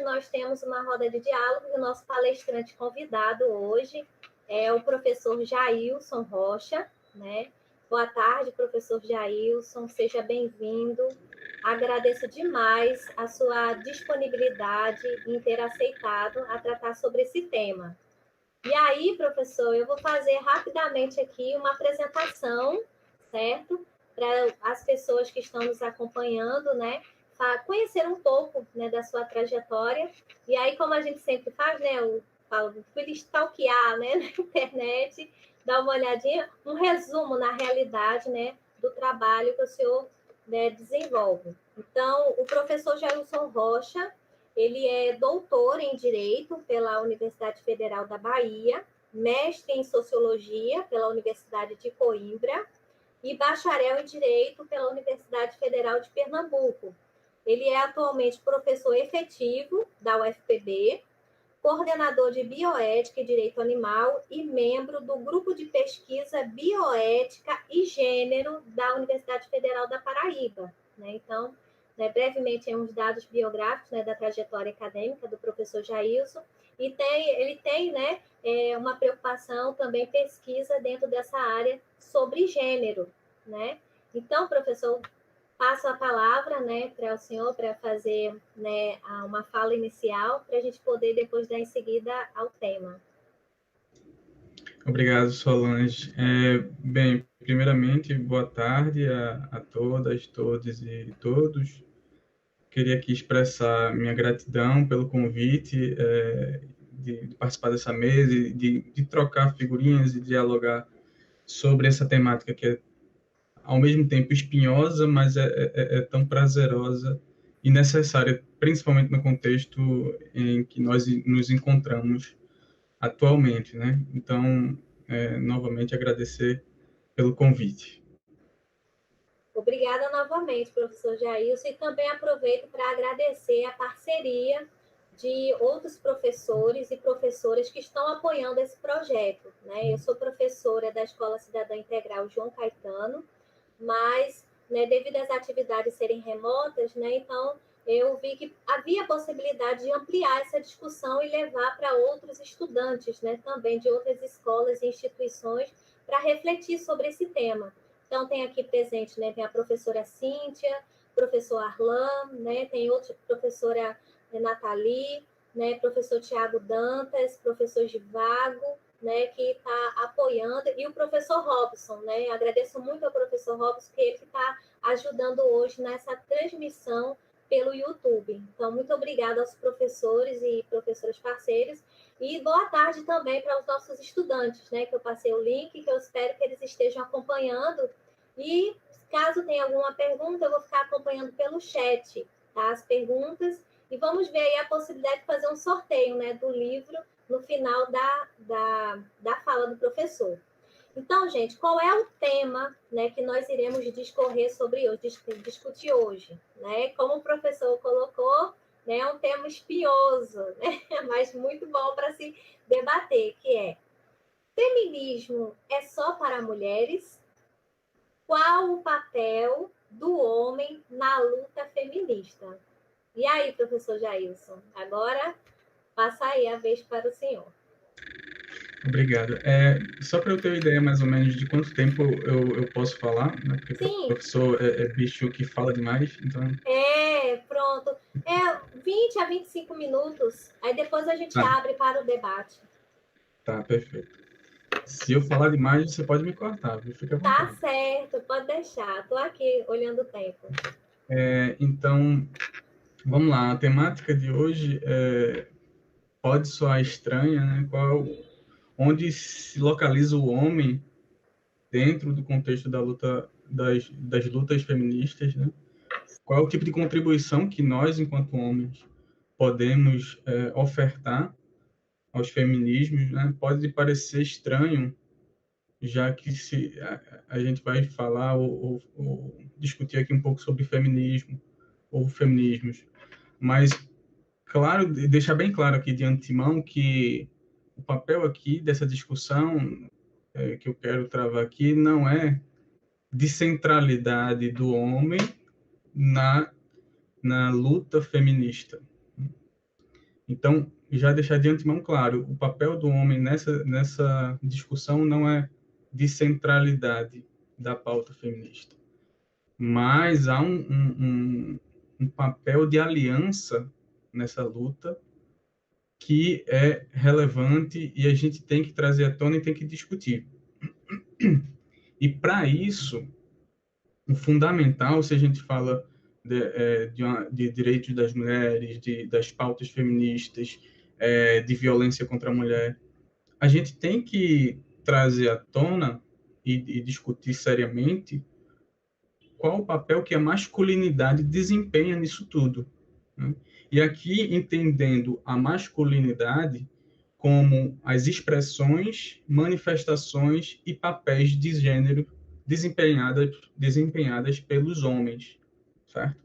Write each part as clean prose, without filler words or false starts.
hoje nós temos uma roda de diálogo e o nosso palestrante convidado hoje é o professor Jailson Rocha, né? Boa tarde, professor Jailson, seja bem-vindo. Agradeço demais a sua disponibilidade em ter aceitado a tratar sobre esse tema. E aí, professor, eu vou fazer rapidamente aqui uma apresentação, certo? Para as pessoas que estão nos acompanhando, né? Conhecer um pouco, né, da sua trajetória. E aí, como a gente sempre faz, né? Eu fui stalkear, né, na internet, dar uma olhadinha, um resumo, na realidade, né, do trabalho que o senhor, né, desenvolve. Então, o professor Jailson Rocha, ele é doutor em Direito pela Universidade Federal da Bahia, mestre em Sociologia pela Universidade de Coimbra e bacharel em Direito pela Universidade Federal de Pernambuco. Ele é atualmente professor efetivo da UFPB, coordenador de Bioética e Direito Animal e membro do Grupo de Pesquisa Bioética e Gênero da Universidade Federal da Paraíba, né? Então, né, brevemente, uns dados biográficos, né, da trajetória acadêmica do professor Jailson, e ele tem, né, uma preocupação também, pesquisa dentro dessa área sobre gênero, né? Então, professor, passo a palavra, né, para o senhor, para fazer, né, uma fala inicial, para a gente poder depois dar em seguida ao tema. Obrigado, Solange. Bem, primeiramente, boa tarde a todas, todos e todos. Queria aqui expressar minha gratidão pelo convite de participar dessa mesa, de trocar figurinhas e dialogar sobre essa temática que é, ao mesmo tempo, espinhosa, mas é tão prazerosa e necessária, principalmente no contexto em que nós nos encontramos atualmente, né? Então, novamente agradecer pelo convite. Obrigada novamente, professor Jailson, e também aproveito para agradecer a parceria de outros professores e professoras que estão apoiando esse projeto, né? Eu sou professora da Escola Cidadã Integral João Caetano, mas, né, devido às atividades serem remotas, né, então eu vi que havia possibilidade de ampliar essa discussão e levar para outros estudantes, né, também de outras escolas e instituições, para refletir sobre esse tema. Então, tem aqui presente, né, tem a professora Cíntia, professor Arlan, né, tem outra professora Nathalie, né, professor Tiago Dantas, professor Givago, né, que está apoiando, e o professor Robson, né, agradeço muito ao professor Robson, que ele está ajudando hoje nessa transmissão pelo YouTube. Então, muito obrigada aos professores e professoras parceiros, e boa tarde também para os nossos estudantes, né, que eu passei o link, que eu espero que eles estejam acompanhando, e caso tenha alguma pergunta, eu vou ficar acompanhando pelo chat, tá, as perguntas, e vamos ver aí a possibilidade de fazer um sorteio, né, do livro no final da fala do professor. Então, gente, qual é o tema, né, que nós iremos discorrer sobre hoje, discutir hoje? Né? Como o professor colocou, né, é um tema espinhoso, né, mas muito bom para se debater, que é: feminismo é só para mulheres? Qual o papel do homem na luta feminista? E aí, professor Jailson, agora passa aí a vez para o senhor. Obrigado. Só para eu ter uma ideia mais ou menos de quanto tempo eu posso falar, né? Porque o professor é bicho que fala demais, então... Pronto. 20 a 25 minutos, aí depois a gente abre para o debate. Tá, perfeito. Se eu falar demais, você pode me cortar, viu? Fica à vontade. Tá certo, pode deixar. Estou aqui olhando o tempo. Então, vamos lá. A temática de hoje pode soar estranha, né? Onde se localiza o homem dentro do contexto da luta, das lutas feministas, né? Qual é o tipo de contribuição que nós, enquanto homens, podemos ofertar aos feminismos, né? Pode parecer estranho, já que a gente vai falar ou discutir aqui um pouco sobre feminismo ou feminismos, mas claro, deixar bem claro aqui de antemão que o papel aqui dessa discussão que eu quero travar aqui não é de centralidade do homem na luta feminista. Então, já deixar de antemão claro, o papel do homem nessa discussão não é de centralidade da pauta feminista, mas há um papel de aliança nessa luta que é relevante e a gente tem que trazer à tona e tem que discutir. E para isso, o fundamental, se a gente fala de direitos das mulheres, das pautas feministas, de violência contra a mulher, a gente tem que trazer à tona e discutir seriamente qual o papel que a masculinidade desempenha nisso tudo, né? E aqui entendendo a masculinidade como as expressões, manifestações e papéis de gênero desempenhadas pelos homens, certo?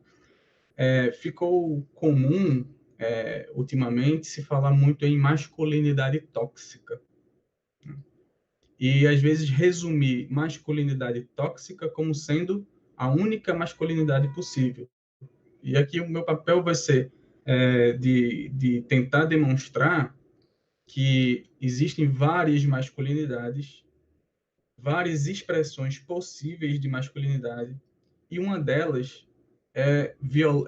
Ficou comum, ultimamente, se falar muito em masculinidade tóxica. E, às vezes, resumir masculinidade tóxica como sendo a única masculinidade possível. E aqui o meu papel vai ser de tentar demonstrar que existem várias masculinidades, várias expressões possíveis de masculinidade, e uma delas é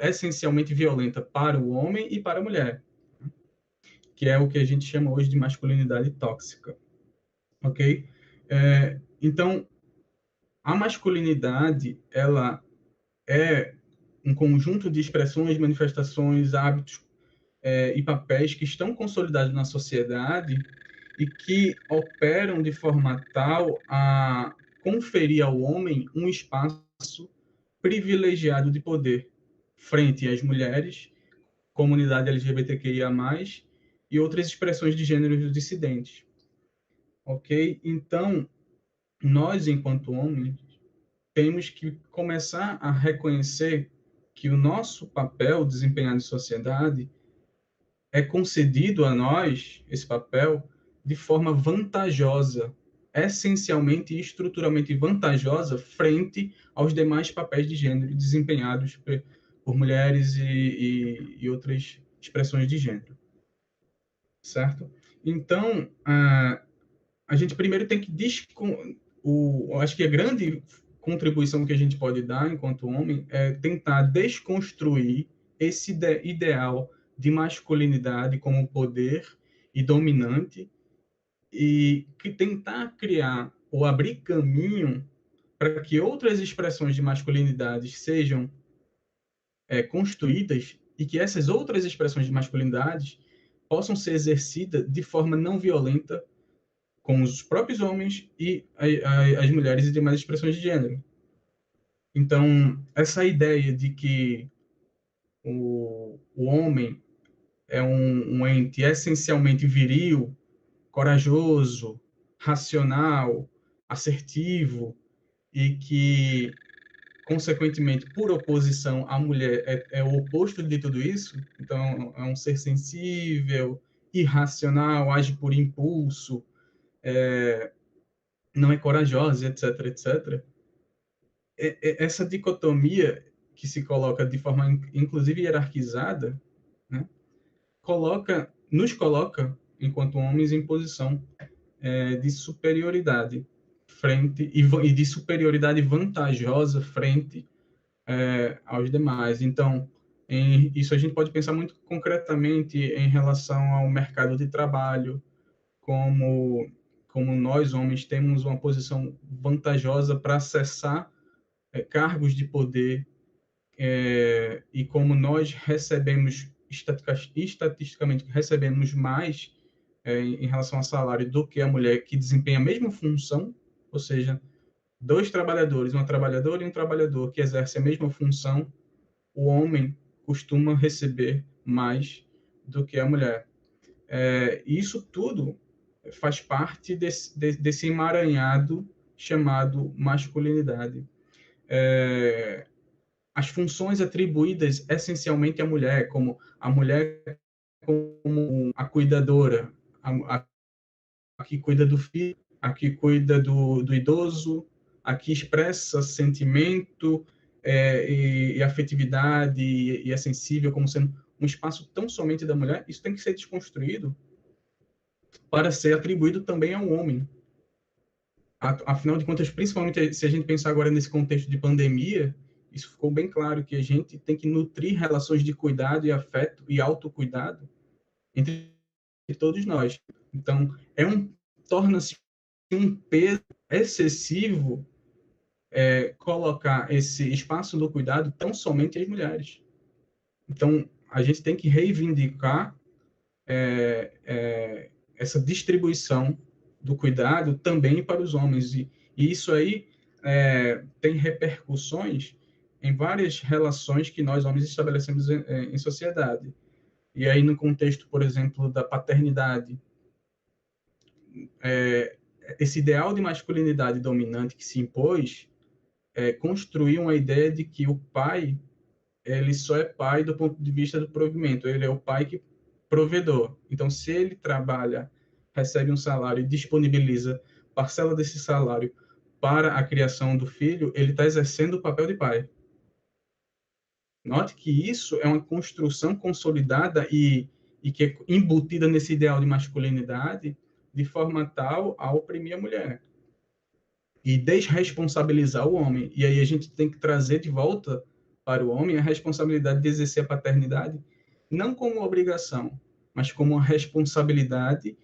essencialmente violenta para o homem e para a mulher, que é o que a gente chama hoje de masculinidade tóxica, ok? Então, a masculinidade, ela é um conjunto de expressões, manifestações, hábitos e papéis que estão consolidados na sociedade e que operam de forma tal a conferir ao homem um espaço privilegiado de poder frente às mulheres, comunidade LGBTQIA+, e outras expressões de gêneros dissidentes. Ok? Então, nós, enquanto homens, temos que começar a reconhecer que o nosso papel desempenhado em sociedade é concedido a nós, esse papel, de forma vantajosa, essencialmente e estruturalmente vantajosa frente aos demais papéis de gênero desempenhados por mulheres e outras expressões de gênero. Certo? Então, a gente primeiro tem que acho que a grande contribuição que a gente pode dar enquanto homem é tentar desconstruir esse ideal de masculinidade como poder e dominante e que tentar criar ou abrir caminho para que outras expressões de masculinidade sejam construídas e que essas outras expressões de masculinidade possam ser exercidas de forma não violenta com os próprios homens e as mulheres e demais expressões de gênero. Então, essa ideia de que o homem é um ente essencialmente viril, corajoso, racional, assertivo, e que, consequentemente, por oposição, a mulher é o oposto de tudo isso, então é um ser sensível, irracional, age por impulso, não é corajosa, etc., etc. Essa dicotomia que se coloca de forma, inclusive, hierarquizada, né, nos coloca, enquanto homens, em posição de superioridade frente e de superioridade vantajosa frente aos demais. Então, isso a gente pode pensar muito concretamente em relação ao mercado de trabalho, como nós, homens, temos uma posição vantajosa para acessar cargos de poder, e como nós recebemos, estatisticamente, recebemos mais em relação ao salário do que a mulher que desempenha a mesma função, ou seja, dois trabalhadores, uma trabalhadora e um trabalhador que exercem a mesma função, o homem costuma receber mais do que a mulher. Isso tudo faz parte desse emaranhado chamado masculinidade. As funções atribuídas essencialmente à mulher, como a mulher como a cuidadora, a que cuida do filho, a que cuida do idoso, a que expressa sentimento e afetividade e é sensível como sendo um espaço tão somente da mulher, isso tem que ser desconstruído para ser atribuído também ao homem. Afinal de contas, principalmente se a gente pensar agora nesse contexto de pandemia, isso ficou bem claro que a gente tem que nutrir relações de cuidado e afeto e autocuidado entre todos nós. Então, torna-se um peso excessivo colocar esse espaço do cuidado tão somente às mulheres. Então, a gente tem que reivindicar essa distribuição do cuidado também para os homens. E isso aí tem repercussões em várias relações que nós, homens, estabelecemos em sociedade. E aí, no contexto, por exemplo, da paternidade, esse ideal de masculinidade dominante que se impôs construiu uma ideia de que o pai ele só é pai do ponto de vista do provimento, ele é o pai que provedor. Então, se ele trabalha, recebe um salário e disponibiliza parcela desse salário para a criação do filho, ele está exercendo o papel de pai. Note que isso é uma construção consolidada e que é embutida nesse ideal de masculinidade de forma tal a oprimir a mulher e desresponsabilizar o homem. E aí a gente tem que trazer de volta para o homem a responsabilidade de exercer a paternidade, não como obrigação, mas como uma responsabilidade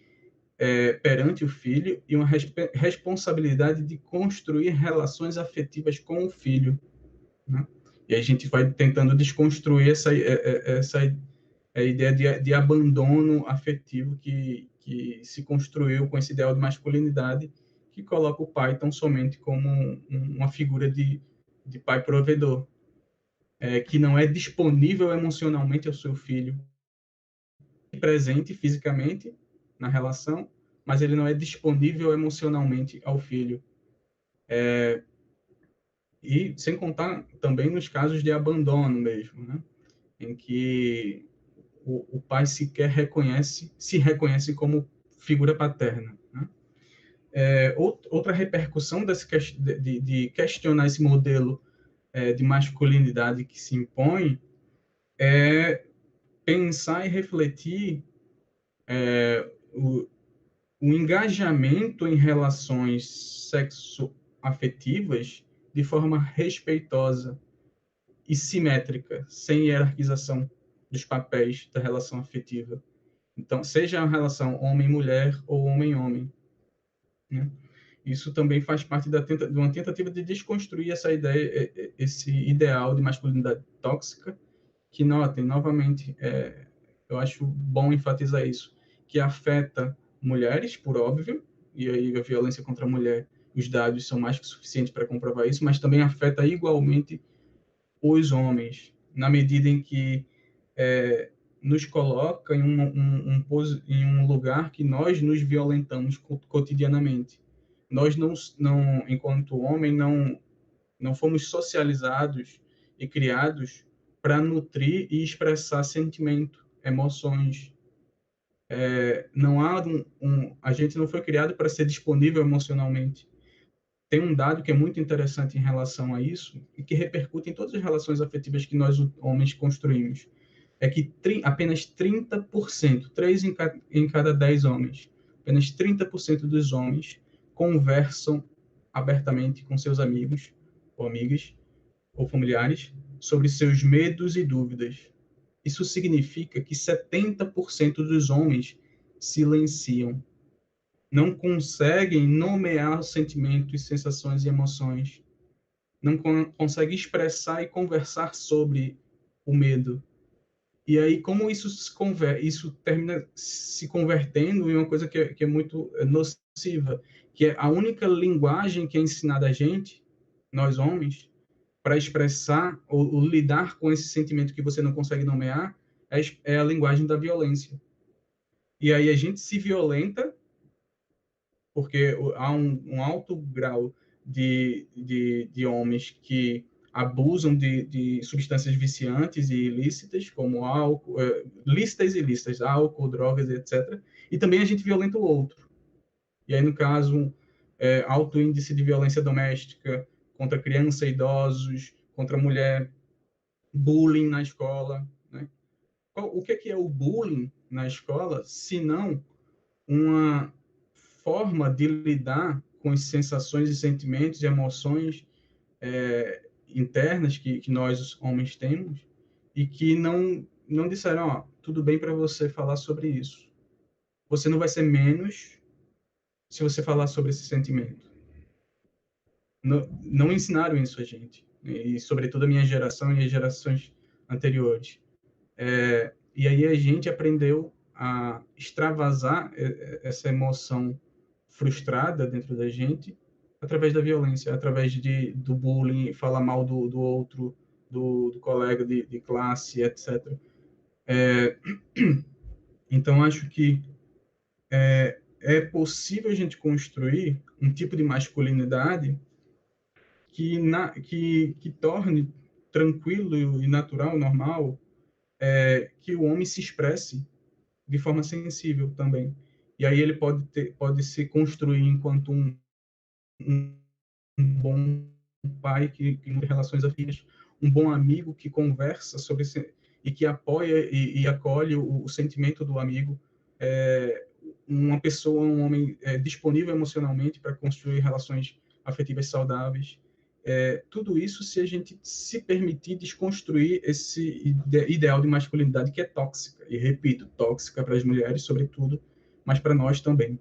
perante o filho e uma responsabilidade de construir relações afetivas com o filho. Né? E a gente vai tentando desconstruir essa ideia de abandono afetivo que se construiu com esse ideal de masculinidade que coloca o pai tão somente como uma figura de pai provedor, que não é disponível emocionalmente ao seu filho, presente fisicamente na relação, mas ele não é disponível emocionalmente ao filho. E sem contar também nos casos de abandono mesmo, né? Em que o pai sequer se reconhece como figura paterna. Né? Outra repercussão de questionar esse modelo de masculinidade que se impõe é pensar e refletir o engajamento em relações sexoafetivas de forma respeitosa e simétrica, sem hierarquização dos papéis da relação afetiva. Então, seja a relação homem-mulher ou homem-homem. Né? Isso também faz parte de uma tentativa de desconstruir essa ideia, esse ideal de masculinidade tóxica, que, notem, novamente, eu acho bom enfatizar isso, que afeta mulheres, por óbvio, e aí a violência contra a mulher, os dados são mais que suficientes para comprovar isso, mas também afeta igualmente os homens, na medida em que nos coloca em um lugar que nós nos violentamos cotidianamente. Nós não enquanto homem, não fomos socializados e criados para nutrir e expressar sentimento, emoções. Não há a gente não foi criado para ser disponível emocionalmente. Tem um dado que é muito interessante em relação a isso e que repercute em todas as relações afetivas que nós homens construímos. É que apenas 30%, 3 em cada 10 homens, apenas 30% dos homens conversam abertamente com seus amigos ou amigas ou familiares sobre seus medos e dúvidas. Isso significa que 70% dos homens silenciam, não conseguem nomear sentimentos, sensações e emoções, não conseguem expressar e conversar sobre o medo. E aí, como isso termina se convertendo em uma coisa que é muito nociva, que é a única linguagem que é ensinada a gente, nós homens, para expressar ou lidar com esse sentimento que você não consegue nomear, é a linguagem da violência. E aí a gente se violenta porque há um alto grau de homens que abusam de substâncias viciantes e ilícitas, como álcool, lícitas e ilícitas, álcool, drogas, etc. E também a gente violenta o outro. E aí, no caso, alto índice de violência doméstica contra criança, idosos, contra mulher, bullying na escola, né? o que é o bullying na escola, se não uma forma de lidar com as sensações e sentimentos e emoções internas que nós, os homens, temos, e que não disseram, ó, tudo bem para você falar sobre isso. Você não vai ser menos se você falar sobre esse sentimento. Não ensinaram isso a gente, e sobretudo a minha geração e as gerações anteriores. E aí a gente aprendeu a extravasar essa emoção frustrada dentro da gente através da violência, através do bullying, falar mal do outro, do colega de classe, etc. Então, acho que é possível a gente construir um tipo de masculinidade que torne tranquilo e natural, normal, que o homem se expresse de forma sensível também. E aí ele pode se construir enquanto um bom pai que nutre relações afetivas, um bom amigo que conversa sobre e que apoia e acolhe o sentimento do amigo, uma pessoa, um homem disponível emocionalmente para construir relações afetivas saudáveis. Tudo isso se a gente se permitir desconstruir esse ideal de masculinidade que é tóxica, e repito, tóxica para as mulheres, sobretudo, mas para nós também.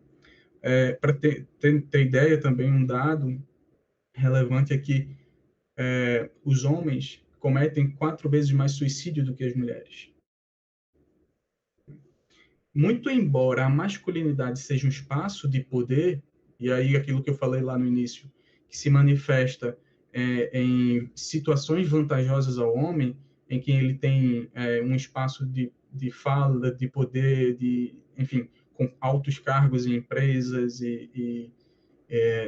Para ter ideia também, um dado relevante é que os homens cometem 4 vezes mais suicídio do que as mulheres. Muito embora a masculinidade seja um espaço de poder, e aí aquilo que eu falei lá no início, que se manifesta em situações vantajosas ao homem, em que ele tem um espaço de fala, de poder, enfim, com altos cargos em empresas e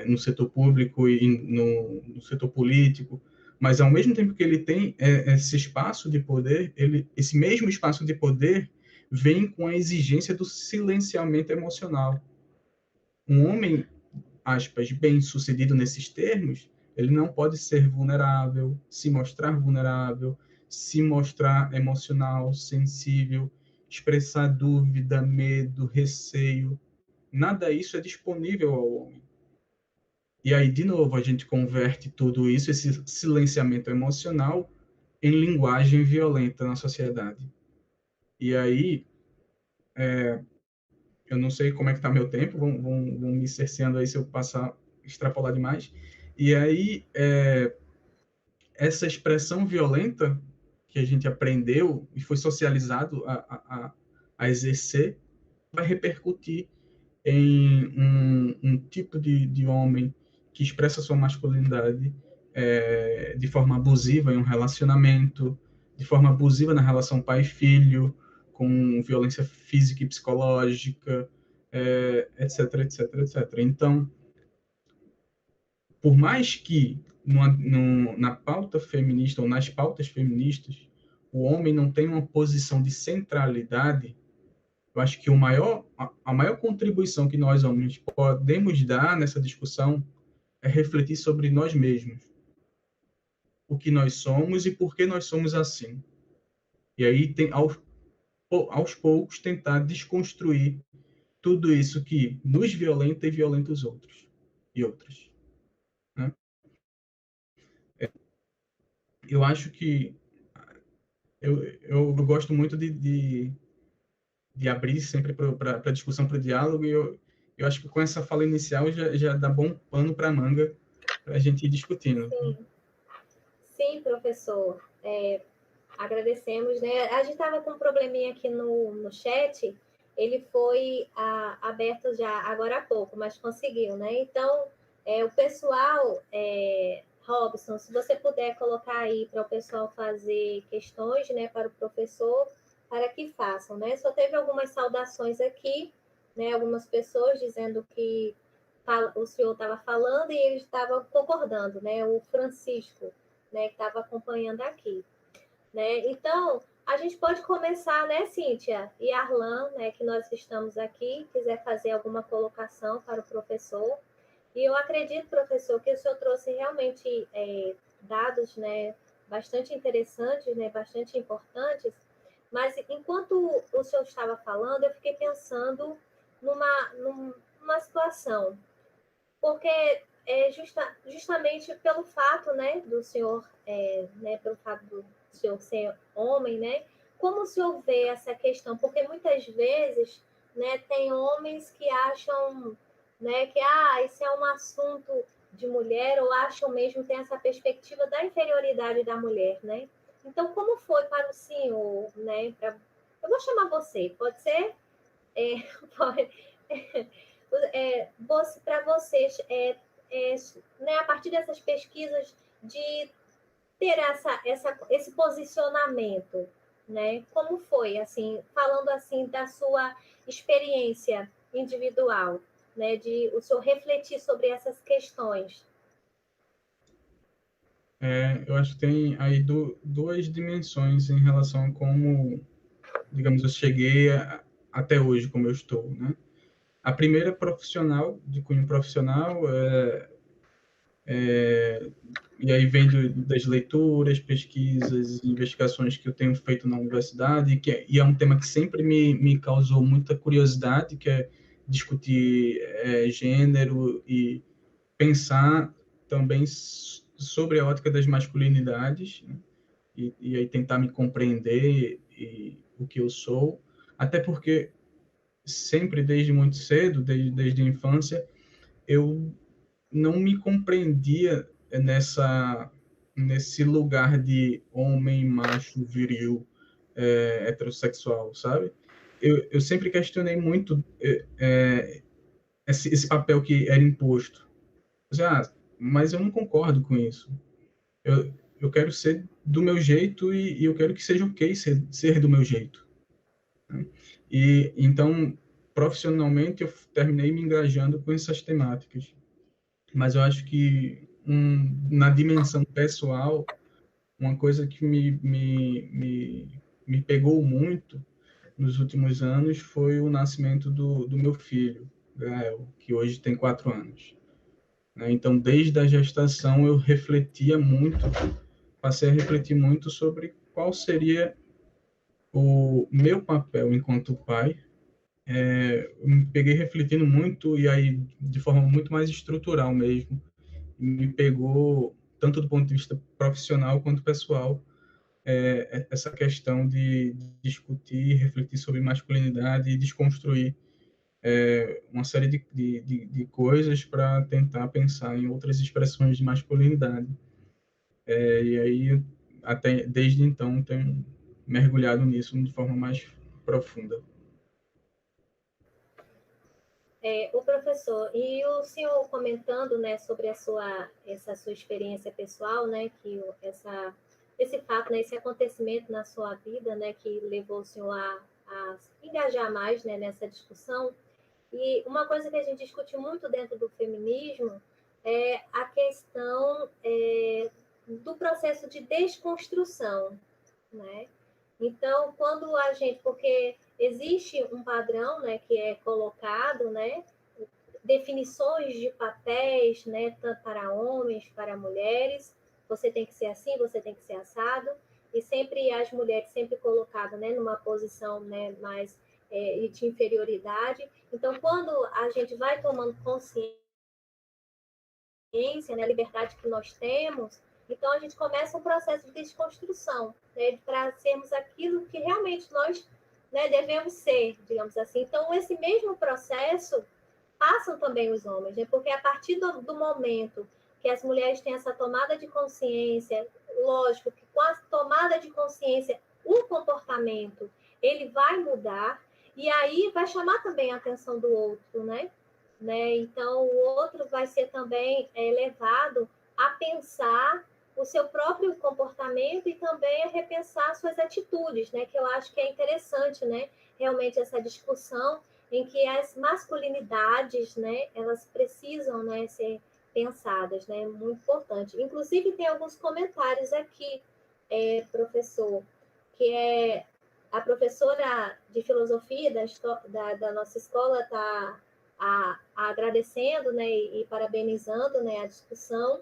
no setor público e no setor político, mas ao mesmo tempo que ele tem esse espaço de poder, esse mesmo espaço de poder vem com a exigência do silenciamento emocional. Um homem, aspas, bem-sucedido nesses termos, ele não pode ser vulnerável, se mostrar emocional, sensível, expressar dúvida, medo, receio. Nada disso é disponível ao homem. E aí, de novo, a gente converte tudo isso, esse silenciamento emocional, em linguagem violenta na sociedade. E aí, eu não sei como é que está meu tempo, vão me cerceando aí se eu passar, extrapolar demais. E aí, essa expressão violenta que a gente aprendeu e foi socializado a exercer, vai repercutir em um tipo de homem que expressa sua masculinidade de forma abusiva em um relacionamento, de forma abusiva na relação pai-filho, com violência física e psicológica, etc, etc, etc. Então, por mais que na pauta feminista ou nas pautas feministas o homem não tenha uma posição de centralidade, eu acho que a maior contribuição que nós homens podemos dar nessa discussão é refletir sobre nós mesmos, o que nós somos e por que nós somos assim. E aí, aos poucos, tentar desconstruir tudo isso que nos violenta e violenta os outros e outras. Né? Eu acho que eu gosto muito de abrir sempre para a discussão, para o diálogo, e eu acho que com essa fala inicial já dá bom pano para a manga para a gente ir discutindo. Sim, sim, professor. Agradecemos, né? A gente estava com um probleminha aqui no chat, ele foi aberto já agora há pouco, mas conseguiu, né? Então, o pessoal, Robson, se você puder colocar aí para o pessoal fazer questões, né, para o professor, para que façam, né? Só teve algumas saudações aqui, né? Algumas pessoas dizendo que o senhor estava falando e eles estavam concordando, né? O Francisco, né, que estava acompanhando aqui. Né? Então, a gente pode começar, né, Cíntia e Arlan, né, que nós estamos aqui, quiser fazer alguma colocação para o professor. E eu acredito, professor, que o senhor trouxe realmente dados, né, bastante interessantes, né, bastante importantes, Mas enquanto o senhor estava falando, eu fiquei pensando numa situação, porque justamente pelo fato, né, do senhor, né, pelo fato do senhor ser homem, né, como o senhor vê essa questão? Porque muitas vezes, né, tem homens que acham, né, que isso é um assunto de mulher, ou acham mesmo, tem essa perspectiva da inferioridade da mulher, né? Então, como foi para o senhor, né? Eu vou chamar você, pode ser? É, pode, para vocês, né, a partir dessas pesquisas, de ter esse posicionamento, né? Como foi, assim, falando assim da sua experiência individual, né? De o senhor refletir sobre essas questões. Eu acho que tem aí duas dimensões em relação a como, digamos, eu cheguei até hoje, como eu estou, né? A primeira profissional, de cunho profissional, e aí vem das leituras, pesquisas, investigações que eu tenho feito na universidade, e é um tema que sempre me causou muita curiosidade, que é discutir gênero e pensar também sobre a ótica das masculinidades, né? E aí tentar me compreender o que eu sou, até porque sempre, desde muito cedo, desde a infância, eu não me compreendia nesse lugar de homem, macho, viril, heterossexual, sabe? Eu sempre questionei muito esse papel que era imposto. Mas eu não concordo com isso. Eu quero ser do meu jeito e eu quero que seja ok ser do meu jeito, né? E então, profissionalmente, eu terminei me engajando com essas temáticas. Mas eu acho que na dimensão pessoal, uma coisa que me pegou muito nos últimos anos foi o nascimento do meu filho, Gael, que hoje tem 4 anos, né? Então, desde a gestação, eu refletia muito, passei a refletir muito sobre qual seria o meu papel enquanto pai. Eu me peguei refletindo muito, e aí de forma muito mais estrutural mesmo, me pegou tanto do ponto de vista profissional quanto pessoal, essa questão de discutir, refletir sobre masculinidade e desconstruir uma série de coisas para tentar pensar em outras expressões de masculinidade. E aí, até desde então, tenho mergulhado nisso de forma mais profunda. O professor, e o senhor comentando, né, sobre essa sua experiência pessoal, né, que esse fato, né, esse acontecimento na sua vida, né, que levou o senhor a engajar mais, né, nessa discussão. E uma coisa que a gente discute muito dentro do feminismo é a questão do processo de desconstrução, né? Então, quando a gente, porque existe um padrão, né, que é colocado, né, definições de papéis, né, tanto para homens, para mulheres, você tem que ser assim, você tem que ser assado, e sempre as mulheres sempre colocadas, né, numa posição, né, mais de inferioridade. Então, quando a gente vai tomando consciência, né, a liberdade que nós temos, então a gente começa um processo de desconstrução, né, para sermos aquilo que realmente nós, né, devemos ser, digamos assim. Então, esse mesmo processo passam também os homens, né? Porque a partir do momento que as mulheres têm essa tomada de consciência, lógico que com a tomada de consciência, o comportamento ele vai mudar, e aí vai chamar também a atenção do outro, né? Então, o outro vai ser também levado a pensar o seu próprio comportamento e também a repensar suas atitudes, né? Que eu acho que é interessante, né? Realmente essa discussão em que as masculinidades, né? Elas precisam, né? Ser pensadas, né? Muito importante. Inclusive tem alguns comentários aqui, professor, que é a professora de filosofia da nossa escola está agradecendo, né, e parabenizando, né, a discussão.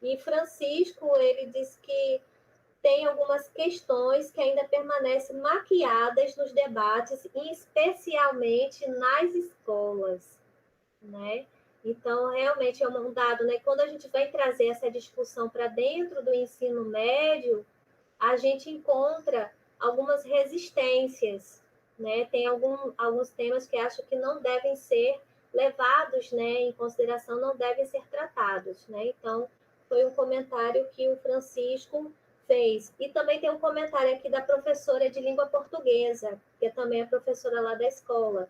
E Francisco, ele disse que tem algumas questões que ainda permanecem maquiadas nos debates, e especialmente nas escolas, né? Então, realmente é um dado, né? Quando a gente vai trazer essa discussão para dentro do ensino médio, a gente encontra algumas resistências, né? Tem alguns temas que acho que não devem ser levados, né, em consideração, não devem ser tratados, né? Então, foi um comentário que o Francisco fez. E também tem um comentário aqui da professora de língua portuguesa, que também é professora lá da escola.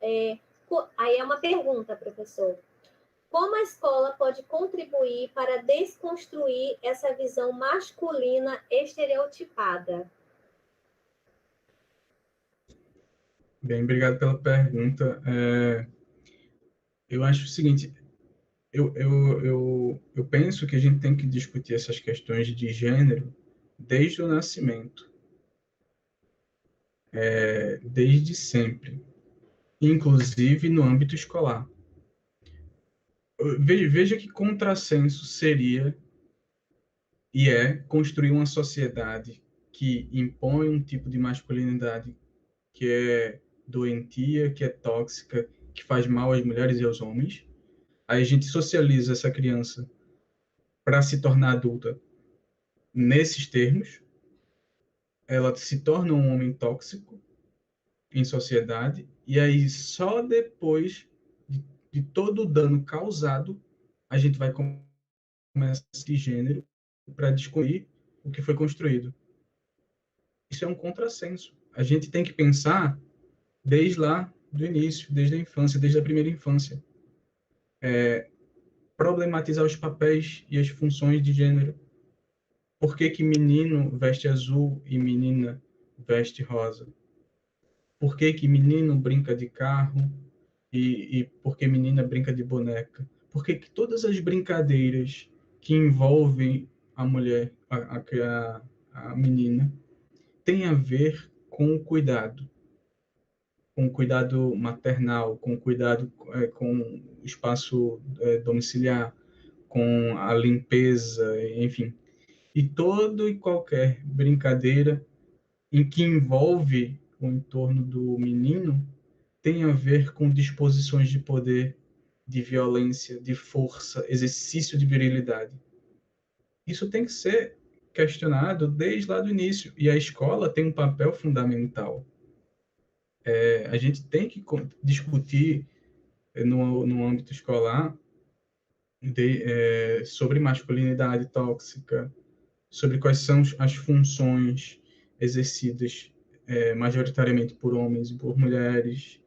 Aí é uma pergunta, professor. Como a escola pode contribuir para desconstruir essa visão masculina estereotipada? Bem, obrigado pela pergunta. Eu acho o seguinte, eu penso que a gente tem que discutir essas questões de gênero desde o nascimento, desde sempre, inclusive no âmbito escolar. Veja que contrassenso seria e é construir uma sociedade que impõe um tipo de masculinidade que é doentia, que é tóxica, que faz mal às mulheres e aos homens. Aí a gente socializa essa criança para se tornar adulta nesses termos. Ela se torna um homem tóxico em sociedade, e aí só depois de todo o dano causado, a gente vai começar esse gênero para descobrir o que foi construído. Isso é um contrassenso. A gente tem que pensar desde lá do início, desde a infância, desde a primeira infância. Problematizar os papéis e as funções de gênero. Por que que menino veste azul e menina veste rosa? Por que que menino brinca de carro e por que menina brinca de boneca? Por que que todas as brincadeiras que envolvem a mulher, a menina, têm a ver com o cuidado? Com o cuidado maternal, com o cuidado com o espaço domiciliar, com a limpeza, enfim. E todo e qualquer brincadeira em que envolve o entorno do menino tem a ver com disposições de poder, de violência, de força, exercício de virilidade. Isso tem que ser questionado desde lá do início, e a escola tem um papel fundamental. A gente tem que discutir no âmbito escolar sobre masculinidade tóxica, sobre quais são as funções exercidas majoritariamente por homens e por mulheres.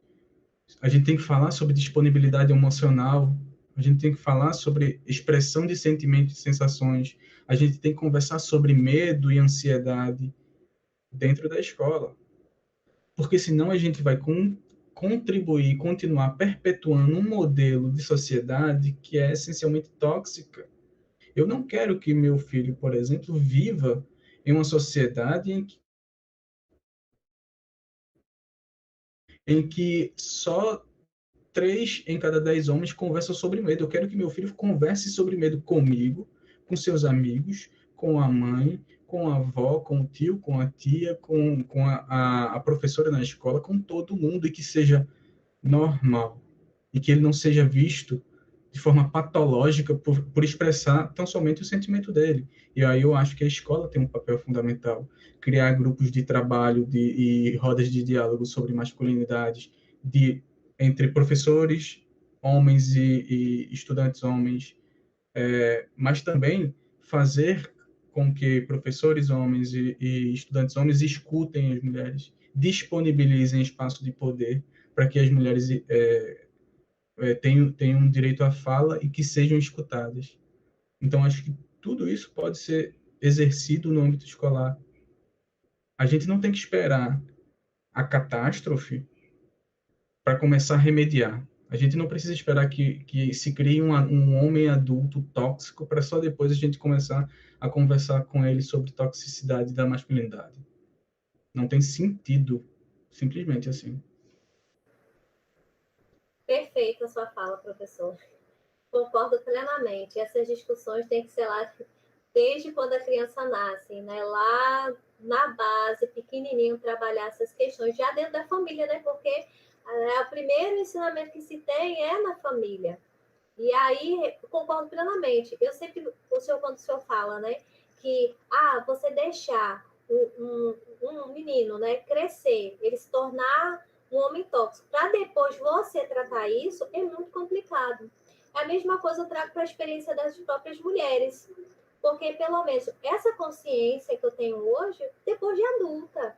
A gente tem que falar sobre disponibilidade emocional, a gente tem que falar sobre expressão de sentimentos e sensações, a gente tem que conversar sobre medo e ansiedade dentro da escola, porque senão a gente vai contribuir, continuar perpetuando um modelo de sociedade que é essencialmente tóxica. Eu não quero que meu filho, por exemplo, viva em uma sociedade em que só 3 em cada 10 homens conversam sobre medo. Eu quero que meu filho converse sobre medo comigo, com seus amigos, com a mãe, com a avó, com o tio, com a tia, com a professora na escola, com todo mundo, e que seja normal. E que ele não seja visto de forma patológica por expressar tão somente o sentimento dele. E aí eu acho que a escola tem um papel fundamental. Criar grupos de trabalho e rodas de diálogo sobre masculinidades entre professores homens e estudantes homens, mas também fazer com que professores homens e estudantes homens escutem as mulheres, disponibilizem espaço de poder para que as mulheres tenham direito à fala e que sejam escutadas. Então, acho que tudo isso pode ser exercido no âmbito escolar. A gente não tem que esperar a catástrofe para começar a remediar. A gente não precisa esperar que se crie um homem adulto tóxico para só depois a gente começar a conversar com ele sobre toxicidade da masculinidade. Não tem sentido, simplesmente assim. Perfeita a sua fala, professor. Concordo plenamente. Essas discussões têm que ser lá desde quando a criança nasce, né? Lá na base, pequenininho, trabalhar essas questões já dentro da família, né? Porque o primeiro ensinamento que se tem é na família. E aí, concordo plenamente. Eu sempre, quando o senhor fala, né, que você deixar um menino, né, crescer, ele se tornar um homem tóxico, para depois você tratar isso, é muito complicado. É a mesma coisa eu trago para a experiência das próprias mulheres. Porque, pelo menos, essa consciência que eu tenho hoje, depois de adulta,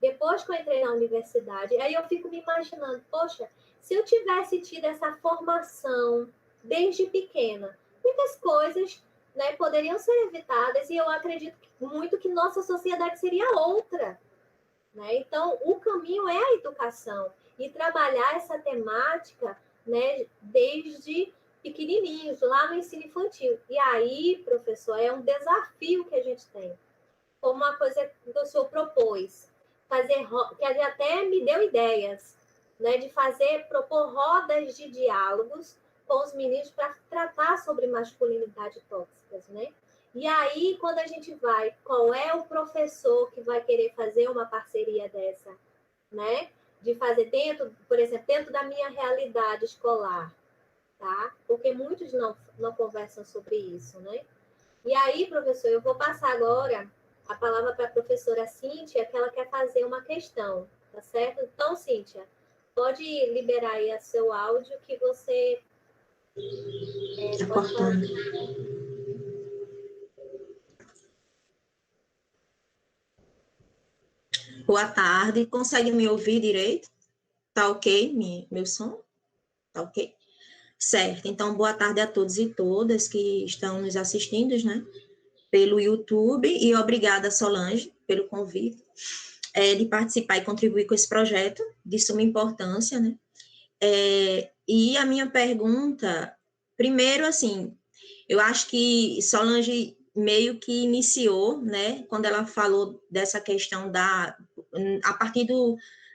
depois que eu entrei na universidade, aí eu fico me imaginando, poxa, se eu tivesse tido essa formação desde pequena, muitas coisas, né, poderiam ser evitadas e eu acredito muito que nossa sociedade seria outra, né? Então, o caminho é a educação e trabalhar essa temática, né, desde pequenininhos, lá no ensino infantil. E aí, professor, é um desafio que a gente tem. Como uma coisa que o senhor propôs, que até me deu ideias, né, de propor rodas de diálogos com os meninos para tratar sobre masculinidade tóxicas, né? E aí, quando a gente vai, qual é o professor que vai querer fazer uma parceria dessa, né? De fazer dentro, por exemplo, dentro da minha realidade escolar, tá? Porque muitos não conversam sobre isso, né? E aí, professor, eu vou passar agora a palavra para a professora Cíntia, que ela quer fazer uma questão, tá certo? Então, Cíntia, pode liberar aí o seu áudio que você Tá pode cortando. fazer. Boa tarde. Consegue me ouvir direito? Tá ok? Meu som? Tá ok? Certo. Então, boa tarde a todos e todas que estão nos assistindo, né? Pelo YouTube. E obrigada, Solange, pelo convite de participar e contribuir com esse projeto de suma importância, né? E a minha pergunta, primeiro, assim, eu acho que Solange meio que iniciou, né, quando ela falou dessa questão a partir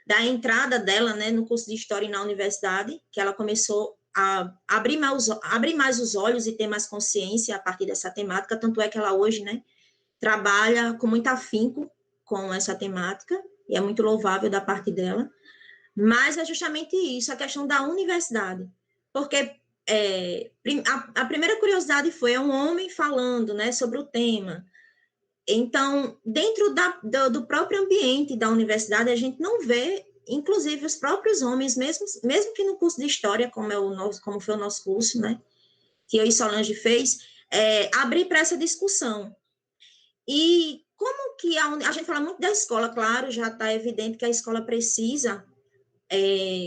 da entrada dela, né, no curso de História na universidade, que ela começou a abrir mais os olhos e ter mais consciência a partir dessa temática, tanto é que ela hoje, né, trabalha com muito afinco com essa temática, e é muito louvável da parte dela, mas é justamente isso, a questão da universidade, porque a primeira curiosidade foi um homem falando, né, sobre o tema. Então, dentro do próprio ambiente da universidade, a gente não vê, inclusive, os próprios homens, mesmo que no curso de História, como foi o nosso curso, né, que eu e Solange fez, abrir para essa discussão. E como que a gente fala muito da escola, claro, já está evidente que a escola precisa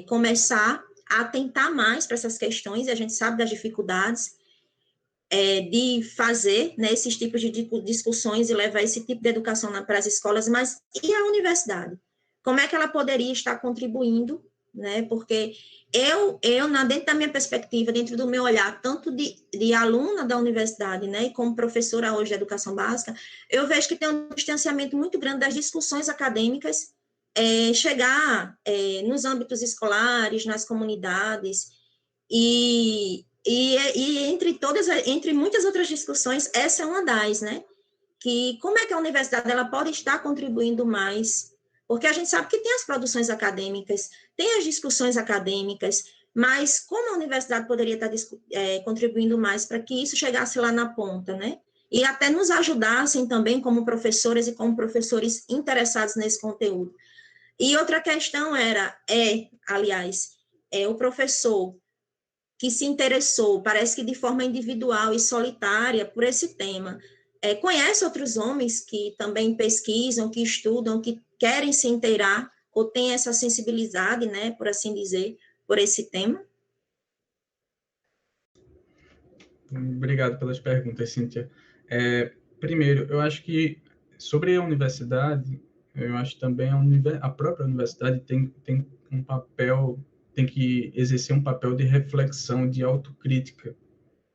começar a atentar mais para essas questões, e a gente sabe das dificuldades de fazer, né, esses tipos de discussões e levar esse tipo de educação para as escolas, mas e a universidade? Como é que ela poderia estar contribuindo, né, porque dentro da minha perspectiva, dentro do meu olhar, tanto de aluna da universidade, né, e como professora hoje de educação básica, eu vejo que tem um distanciamento muito grande das discussões acadêmicas chegar nos âmbitos escolares, nas comunidades, e entre muitas outras discussões, essa é uma das, né? Que como é que a universidade ela pode estar contribuindo mais? Porque a gente sabe que tem as produções acadêmicas, tem as discussões acadêmicas, mas como a universidade poderia estar contribuindo mais para que isso chegasse lá na ponta, né? E até nos ajudassem também como professoras e como professores interessados nesse conteúdo. E outra questão aliás, o professor que se interessou, parece que de forma individual e solitária, por esse tema, conhece outros homens que também pesquisam, que estudam, que querem se inteirar, ou têm essa sensibilidade, né, por assim dizer, por esse tema? Obrigado pelas perguntas, Cíntia. Primeiro, eu acho que sobre a universidade, eu acho também a própria universidade tem um papel, tem que exercer um papel de reflexão, de autocrítica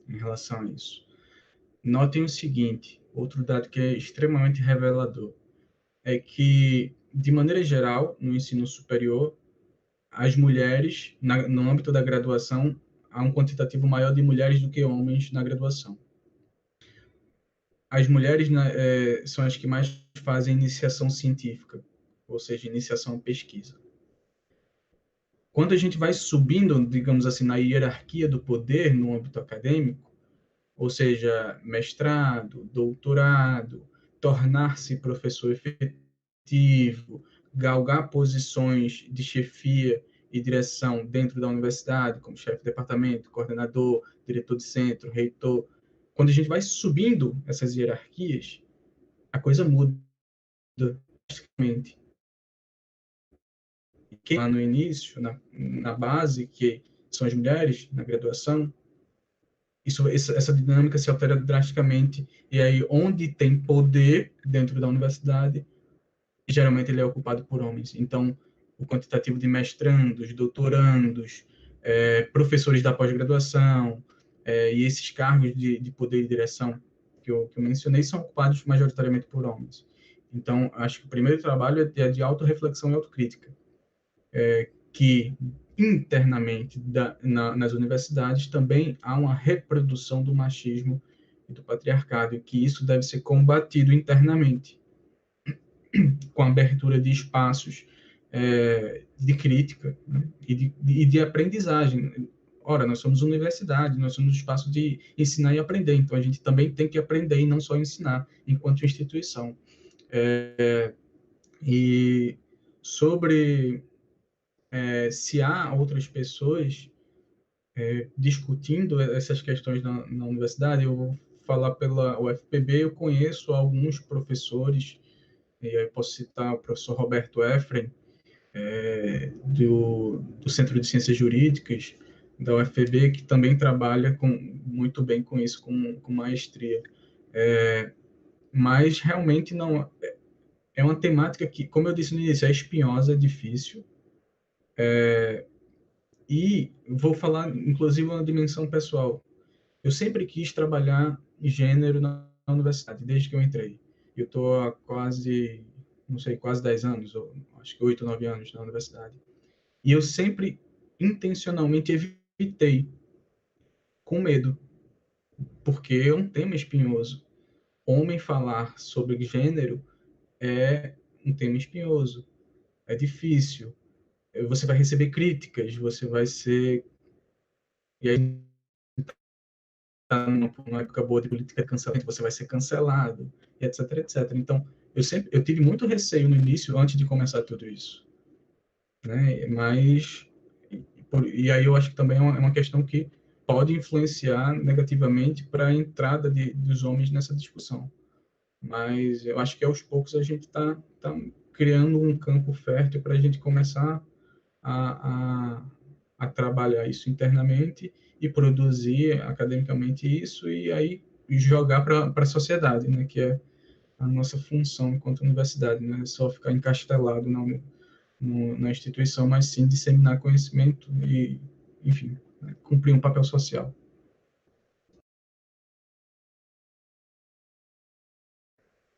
em relação a isso. Notem o seguinte, outro dado que é extremamente revelador, é que, de maneira geral, no ensino superior, as mulheres, no âmbito da graduação, há um quantitativo maior de mulheres do que homens na graduação. as mulheres, né, são as que mais fazem iniciação científica, ou seja, iniciação à pesquisa. Quando a gente vai subindo, digamos assim, na hierarquia do poder no âmbito acadêmico, ou seja, mestrado, doutorado, tornar-se professor efetivo, galgar posições de chefia e direção dentro da universidade, como chefe de departamento, coordenador, diretor de centro, reitor. Quando a gente vai subindo essas hierarquias, a coisa muda drasticamente. Que lá no início, na base, que são as mulheres, na graduação, essa dinâmica se altera drasticamente, e aí onde tem poder dentro da universidade, geralmente ele é ocupado por homens. Então, o quantitativo de mestrandos, doutorandos, professores da pós-graduação, e esses cargos de poder e direção que eu mencionei são ocupados majoritariamente por homens. Então, acho que o primeiro trabalho é de autorreflexão e autocrítica, que internamente nas universidades também há uma reprodução do machismo e do patriarcado, e que isso deve ser combatido internamente, com a abertura de espaços de crítica, né, e de aprendizagem. Ora, nós somos universidade, nós somos um espaço de ensinar e aprender, então a gente também tem que aprender e não só ensinar, enquanto instituição. E sobre se há outras pessoas discutindo essas questões na universidade, eu vou falar pela UFPB, eu conheço alguns professores, e eu posso citar o professor Roberto Efren, do Centro de Ciências Jurídicas da UFPB, que também trabalha muito bem com isso, com maestria. Mas realmente não é uma temática que, como eu disse no início, é espinhosa, é difícil, e vou falar, inclusive, uma dimensão pessoal. Eu sempre quis trabalhar em gênero na universidade, desde que eu entrei. Eu estou há quase, não sei, quase 10 anos, ou acho que 8, 9 anos na universidade. E eu sempre, intencionalmente, evitei, com medo, porque é um tema espinhoso. Homem falar sobre gênero é um tema espinhoso, é difícil. Você vai receber críticas, você vai ser... E aí, numa época boa de política de cancelamento, você vai ser cancelado, etc, etc. Então, eu tive muito receio no início, antes de começar tudo isso, né? Mas, e aí eu acho que também é uma questão que pode influenciar negativamente para a entrada dos homens nessa discussão. Mas eu acho que aos poucos a gente tá criando um campo fértil para a gente começar a trabalhar isso internamente e produzir academicamente isso, e aí jogar para a sociedade, né, que é a nossa função enquanto universidade, não é só ficar encastelado na instituição, mas sim disseminar conhecimento e, enfim, né, cumprir um papel social.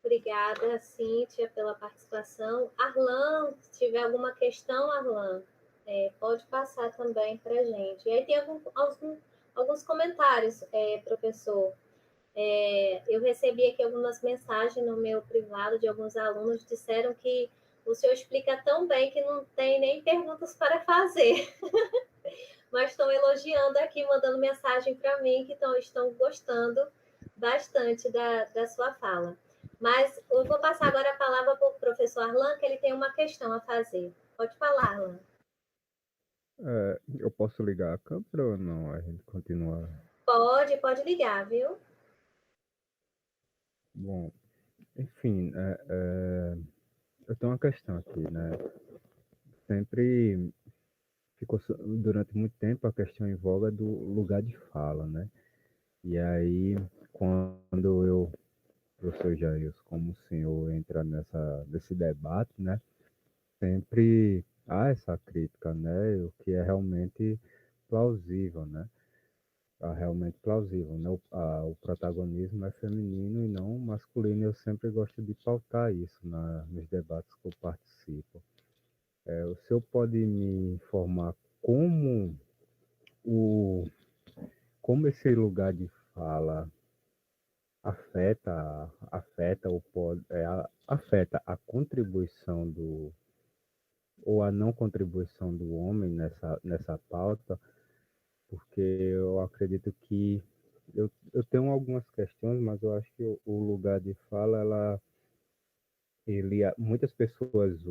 Obrigada, Cíntia, pela participação. Arlan, se tiver alguma questão, Arlan, pode passar também para a gente. E aí tem alguns comentários, professor. Eu recebi aqui algumas mensagens no meu privado de alguns alunos, disseram que o senhor explica tão bem que não tem nem perguntas para fazer. Mas estão elogiando aqui, mandando mensagem para mim, que estão gostando bastante da sua fala. Mas eu vou passar agora a palavra para o professor Arlan, que ele tem uma questão a fazer. Pode falar, Arlan. Eu posso ligar a câmera ou não? A gente continua. Pode ligar, viu? Bom, enfim, eu tenho uma questão aqui, né? Sempre ficou durante muito tempo a questão em voga do lugar de fala, né? E aí, quando professor Jair, como o senhor entra nesse debate, né? Sempre há essa crítica, né? O que é realmente plausível, né? Realmente plausível, né? O protagonismo é feminino e não masculino. Eu sempre gosto de pautar isso nos debates que eu participo. O senhor pode me informar como esse lugar de fala afeta a contribuição ou a não contribuição do homem nessa pauta, porque eu acredito que eu tenho algumas questões, mas eu acho que o lugar de fala, muitas pessoas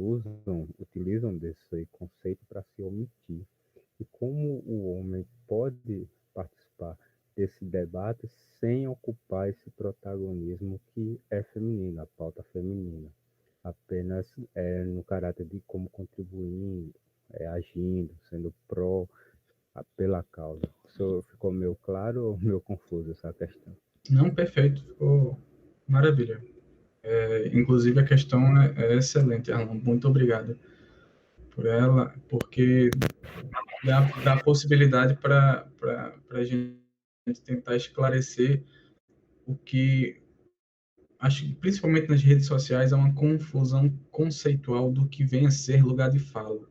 utilizam desse conceito para se omitir. E como o homem pode participar desse debate sem ocupar esse protagonismo que é feminino, a pauta feminina, apenas no caráter de como contribuindo, agindo, sendo pela causa. Isso ficou meio claro ou meio confuso essa questão? Não, perfeito, ficou maravilha. Inclusive a questão é excelente, Alan, muito obrigado por ela, porque dá possibilidade para a gente tentar esclarecer o que, acho que principalmente nas redes sociais, é uma confusão conceitual do que vem a ser lugar de fala.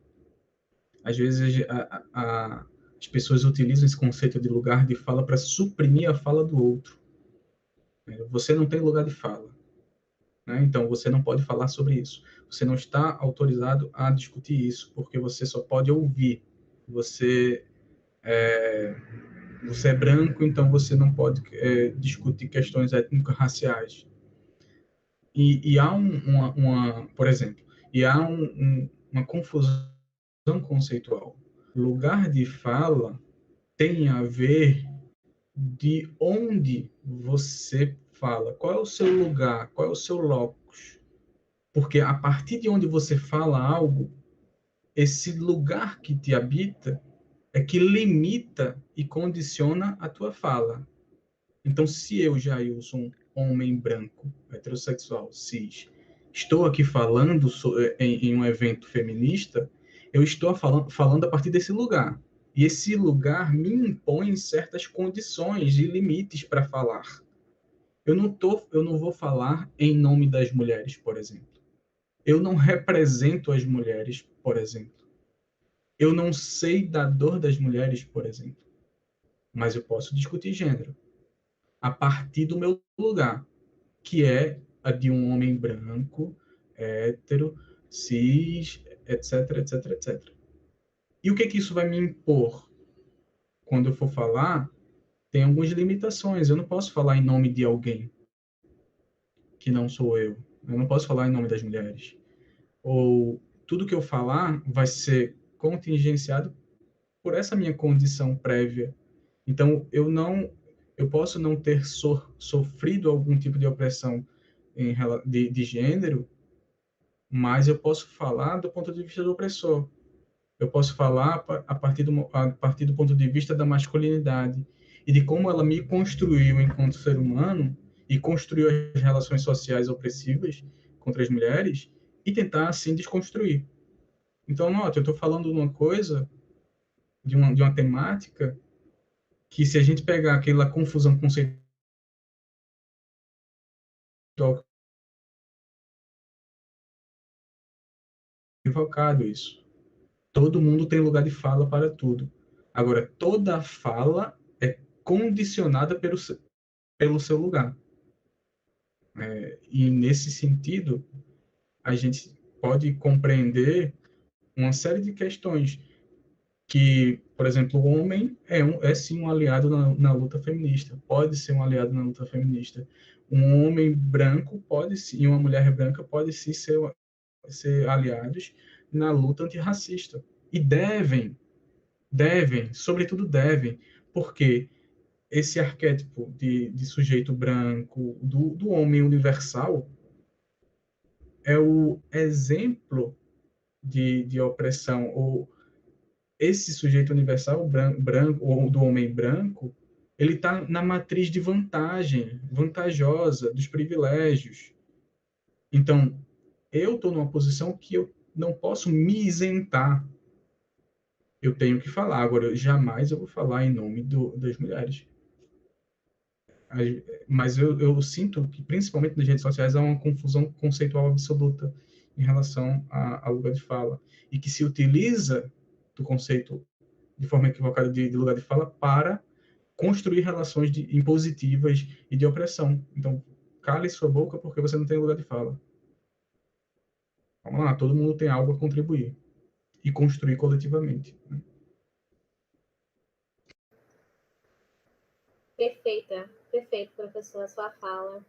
Às vezes as pessoas utilizam esse conceito de lugar de fala para suprimir a fala do outro. Você não tem lugar de fala, né? Então você não pode falar sobre isso. Você não está autorizado a discutir isso, porque você só pode ouvir. Você é branco, então você não pode discutir questões étnico-raciais. E há por exemplo, uma confusão conceitual. Lugar de fala tem a ver de onde você fala, qual é o seu lugar, qual é o seu locus. Porque a partir de onde você fala algo, esse lugar que te habita é que limita e condiciona a tua fala. Então, se eu, Jailson, homem branco, heterossexual, cis, estou aqui falando em um evento feminista, eu estou falando a partir desse lugar. E esse lugar me impõe certas condições e limites para falar. Eu não vou falar em nome das mulheres, por exemplo. Eu não represento as mulheres, por exemplo. Eu não sei da dor das mulheres, por exemplo. Mas eu posso discutir gênero a partir do meu lugar, que é a de um homem branco, hétero, cis, etc, etc, etc. E o que isso vai me impor? Quando eu for falar, tem algumas limitações. Eu não posso falar em nome de alguém que não sou eu. Eu não posso falar em nome das mulheres. Ou tudo que eu falar vai ser contingenciado por essa minha condição prévia. Então, eu posso não ter sofrido algum tipo de opressão de gênero, mas eu posso falar do ponto de vista do opressor. Eu posso falar a partir do ponto de vista da masculinidade e de como ela me construiu enquanto ser humano e construiu as relações sociais opressivas contra as mulheres e tentar, assim, desconstruir. Então, nota, eu estou falando de uma coisa, de uma temática, que se a gente pegar aquela confusão conceitual equivocado isso. Todo mundo tem lugar de fala para tudo. Agora, toda fala é condicionada pelo seu lugar. E nesse sentido, a gente pode compreender uma série de questões que, por exemplo, o homem é sim um aliado na luta feminista, pode ser um aliado na luta feminista. Um homem branco pode sim, e uma mulher branca pode sim ser aliados na luta antirracista. E devem, sobretudo devem, porque esse arquétipo de sujeito branco, do homem universal, é o exemplo de opressão, ou esse sujeito universal branco ou do homem branco, ele está na matriz de vantajosa, dos privilégios. Então, eu estou numa posição que eu não posso me isentar. Eu tenho que falar. Agora, jamais eu vou falar em nome das mulheres. Mas eu sinto que, principalmente nas redes sociais, há uma confusão conceitual absoluta em relação ao lugar de fala. E que se utiliza do conceito de forma equivocada de lugar de fala para construir relações impositivas e de opressão. Então, cale sua boca porque você não tem lugar de fala. Vamos lá, todo mundo tem algo a contribuir e construir coletivamente. Perfeito, professor, a sua fala.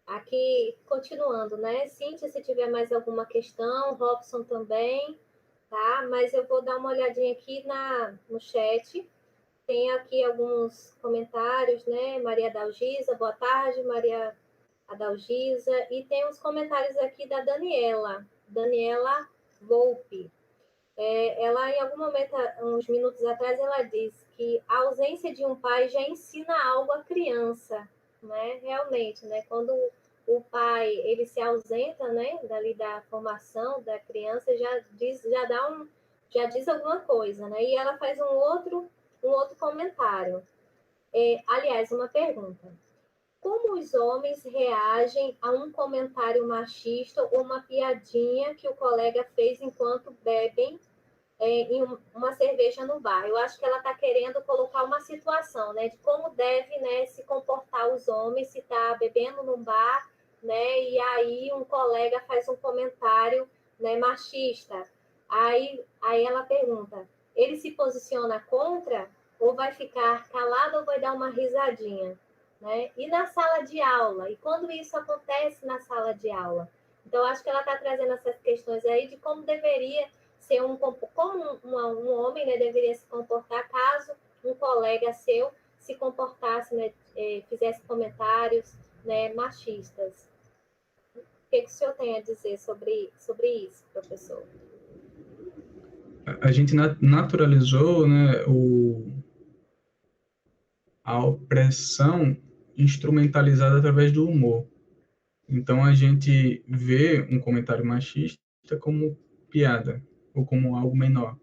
Aqui, continuando, né? Cíntia, se tiver mais alguma questão, Robson também, tá? Mas eu vou dar uma olhadinha aqui no chat. Tem aqui alguns comentários, né? Maria Dalgisa, boa tarde, Maria Adalgisa. E tem uns comentários aqui da Daniela Volpe. Ela, em algum momento, uns minutos atrás, ela disse que a ausência de um pai já ensina algo à criança, né? Realmente, né? Quando o pai ele se ausenta, né? Dali da formação da criança, já diz alguma coisa, né? E ela faz um outro comentário. Aliás, uma pergunta. Como os homens reagem a um comentário machista ou uma piadinha que o colega fez enquanto bebem em uma cerveja no bar? Eu acho que ela está querendo colocar uma situação, né, de como deve, né, se comportar os homens se está bebendo num bar, né, e aí um colega faz um comentário, né, machista. Aí ela pergunta, ele se posiciona contra ou vai ficar calado ou vai dar uma risadinha? Né? E na sala de aula? E quando isso acontece na sala de aula? Então, acho que ela está trazendo essas questões aí de como deveria ser como um homem, né, deveria se comportar caso um colega seu se comportasse, né, fizesse comentários, né, machistas. O que o senhor tem a dizer sobre isso, professor? A gente naturalizou, né, a opressão instrumentalizada através do humor. Então, a gente vê um comentário machista como piada, ou como algo menor.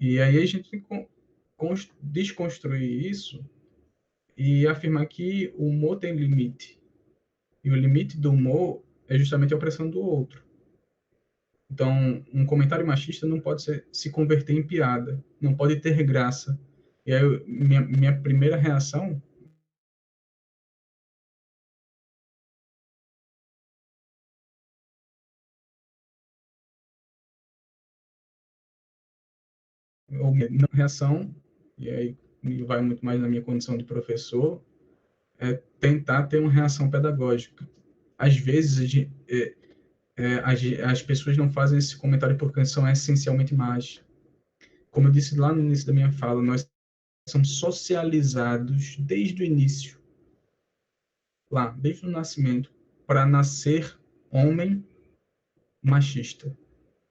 E aí a gente tem que desconstruir isso e afirmar que o humor tem limite. E o limite do humor é justamente a opressão do outro. Então, um comentário machista não pode se converter em piada, não pode ter graça. E aí, minha primeira reação ou não reação, e aí vai muito mais na minha condição de professor, é tentar ter uma reação pedagógica. Às vezes, as pessoas não fazem esse comentário porque são essencialmente más. Como eu disse lá no início da minha fala, nós somos socializados desde o início, lá, desde o nascimento, para nascer homem machista,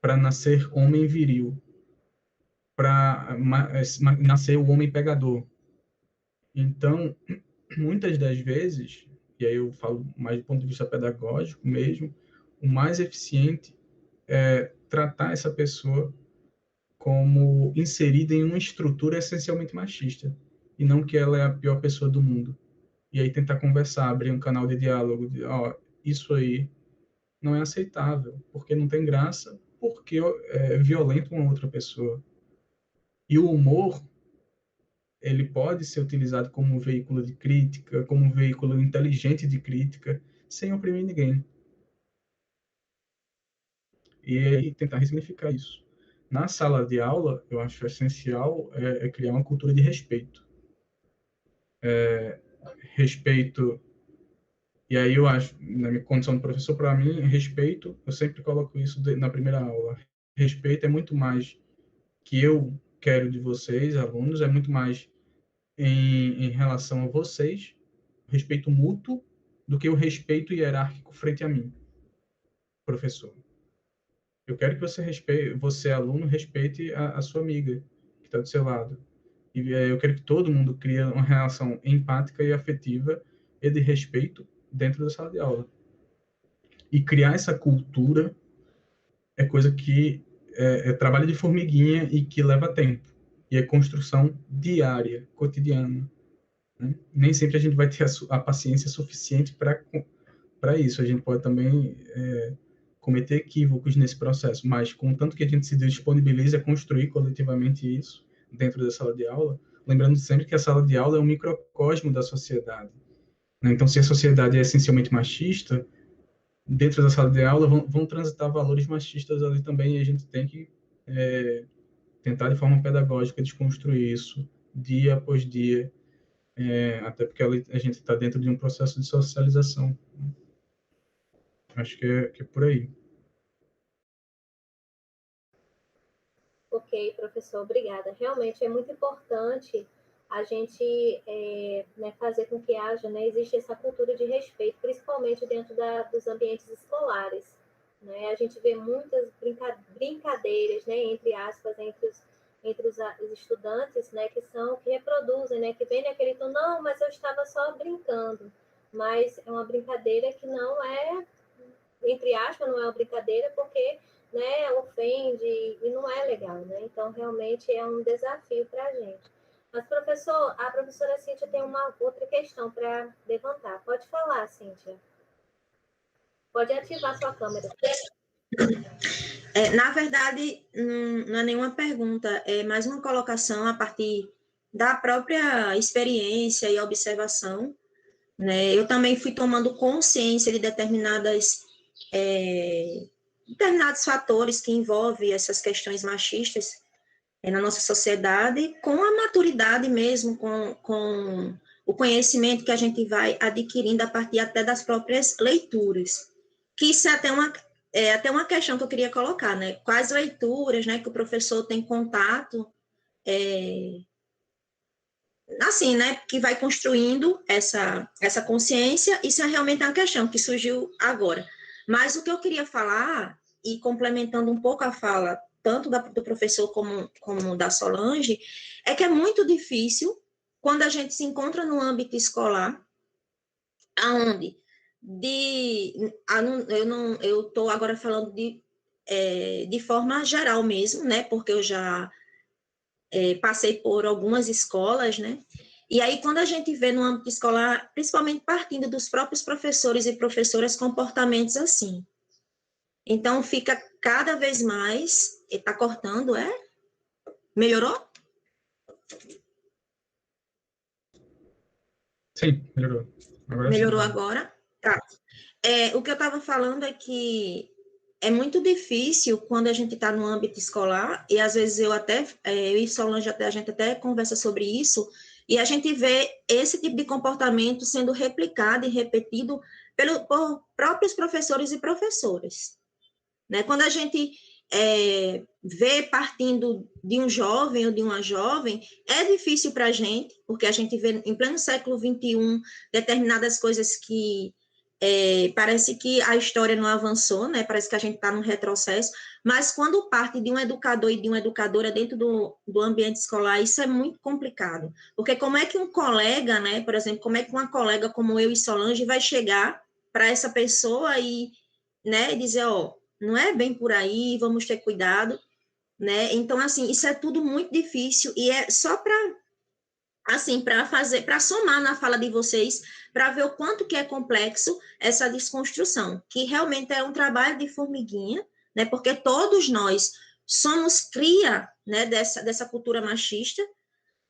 para nascer homem viril, para nascer o homem pegador. Então, muitas das vezes, e aí eu falo mais do ponto de vista pedagógico mesmo, o mais eficiente é tratar essa pessoa como inserida em uma estrutura essencialmente machista, e não que ela é a pior pessoa do mundo. E aí tentar conversar, abrir um canal de diálogo, isso aí não é aceitável, porque não tem graça, porque violenta uma outra pessoa. E o humor, ele pode ser utilizado como um veículo de crítica, como um veículo inteligente de crítica, sem oprimir ninguém. E aí tentar ressignificar isso. Na sala de aula, eu acho essencial criar uma cultura de respeito. Respeito, e aí eu acho, na minha condição de professor, para mim, respeito, eu sempre coloco isso na primeira aula. Respeito é muito mais que eu quero de vocês, alunos, é muito mais em relação a vocês, respeito mútuo, do que o respeito hierárquico frente a mim, professor. Eu quero que você aluno, respeite a sua amiga que está do seu lado. E eu quero que todo mundo crie uma relação empática e afetiva e de respeito dentro da sala de aula. E criar essa cultura é coisa que é trabalho de formiguinha e que leva tempo. E é construção diária, cotidiana. Né? Nem sempre a gente vai ter a paciência suficiente para isso. A gente pode também cometer equívocos nesse processo, mas contanto que a gente se disponibilize a construir coletivamente isso dentro da sala de aula, lembrando sempre que a sala de aula é um microcosmo da sociedade, né? Então, se a sociedade é essencialmente machista, dentro da sala de aula vão transitar valores machistas ali também, e a gente tem que tentar de forma pedagógica desconstruir isso dia após dia, até porque a gente está dentro de um processo de socialização. Acho que é por aí. Ok, professor, obrigada. Realmente é muito importante a gente né, fazer com que haja, né, existe essa cultura de respeito, principalmente dentro dos ambientes escolares. Né? A gente vê muitas brincadeiras, né, entre aspas, entre os estudantes, né, que reproduzem, né, que vem naquele tom, não, mas eu estava só brincando. Mas é uma brincadeira que não é, entre aspas, não é uma brincadeira, porque, né, ofende e não é legal, né? Então, realmente é um desafio para a gente. Mas, professor, a professora Cíntia tem uma outra questão para levantar. Pode falar, Cíntia. Pode ativar sua câmera. Na verdade, não é nenhuma pergunta, é mais uma colocação a partir da própria experiência e observação, né? Eu também fui tomando consciência de determinados fatores que envolvem essas questões machistas na nossa sociedade, com a maturidade mesmo, com o conhecimento que a gente vai adquirindo a partir até das próprias leituras. Que isso é até uma questão que eu queria colocar, né? Quais leituras, né, que o professor tem contato, assim, né, que vai construindo essa consciência, isso é realmente uma questão que surgiu agora. Mas o que eu queria falar, e complementando um pouco a fala, tanto do professor como da Solange, é que é muito difícil, quando a gente se encontra no âmbito escolar, aonde eu estou agora falando de forma geral mesmo, né, porque eu já passei por algumas escolas, né? E aí, quando a gente vê no âmbito escolar, principalmente partindo dos próprios professores e professoras, comportamentos assim. Então, fica cada vez mais... Está cortando, Melhorou? Sim, melhorou. Melhorou agora? Tá. O que eu estava falando é que é muito difícil quando a gente está no âmbito escolar, e às vezes eu e Solange, a gente até conversa sobre isso, e a gente vê esse tipo de comportamento sendo replicado e repetido por próprios professores e professoras. Né? Quando a gente vê partindo de um jovem ou de uma jovem, é difícil para a gente, porque a gente vê em pleno século XXI determinadas coisas que parece que a história não avançou, né? Parece que a gente está num retrocesso, mas quando parte de um educador e de uma educadora dentro do ambiente escolar, isso é muito complicado, porque como é que um colega, né, por exemplo, como é que uma colega como eu e Solange vai chegar para essa pessoa e, né, dizer, não é bem por aí, vamos ter cuidado, né? Então, assim, isso é tudo muito difícil e é só para somar na fala de vocês, para ver o quanto que é complexo essa desconstrução, que realmente é um trabalho de formiguinha, né? Porque todos nós somos cria, né, dessa cultura machista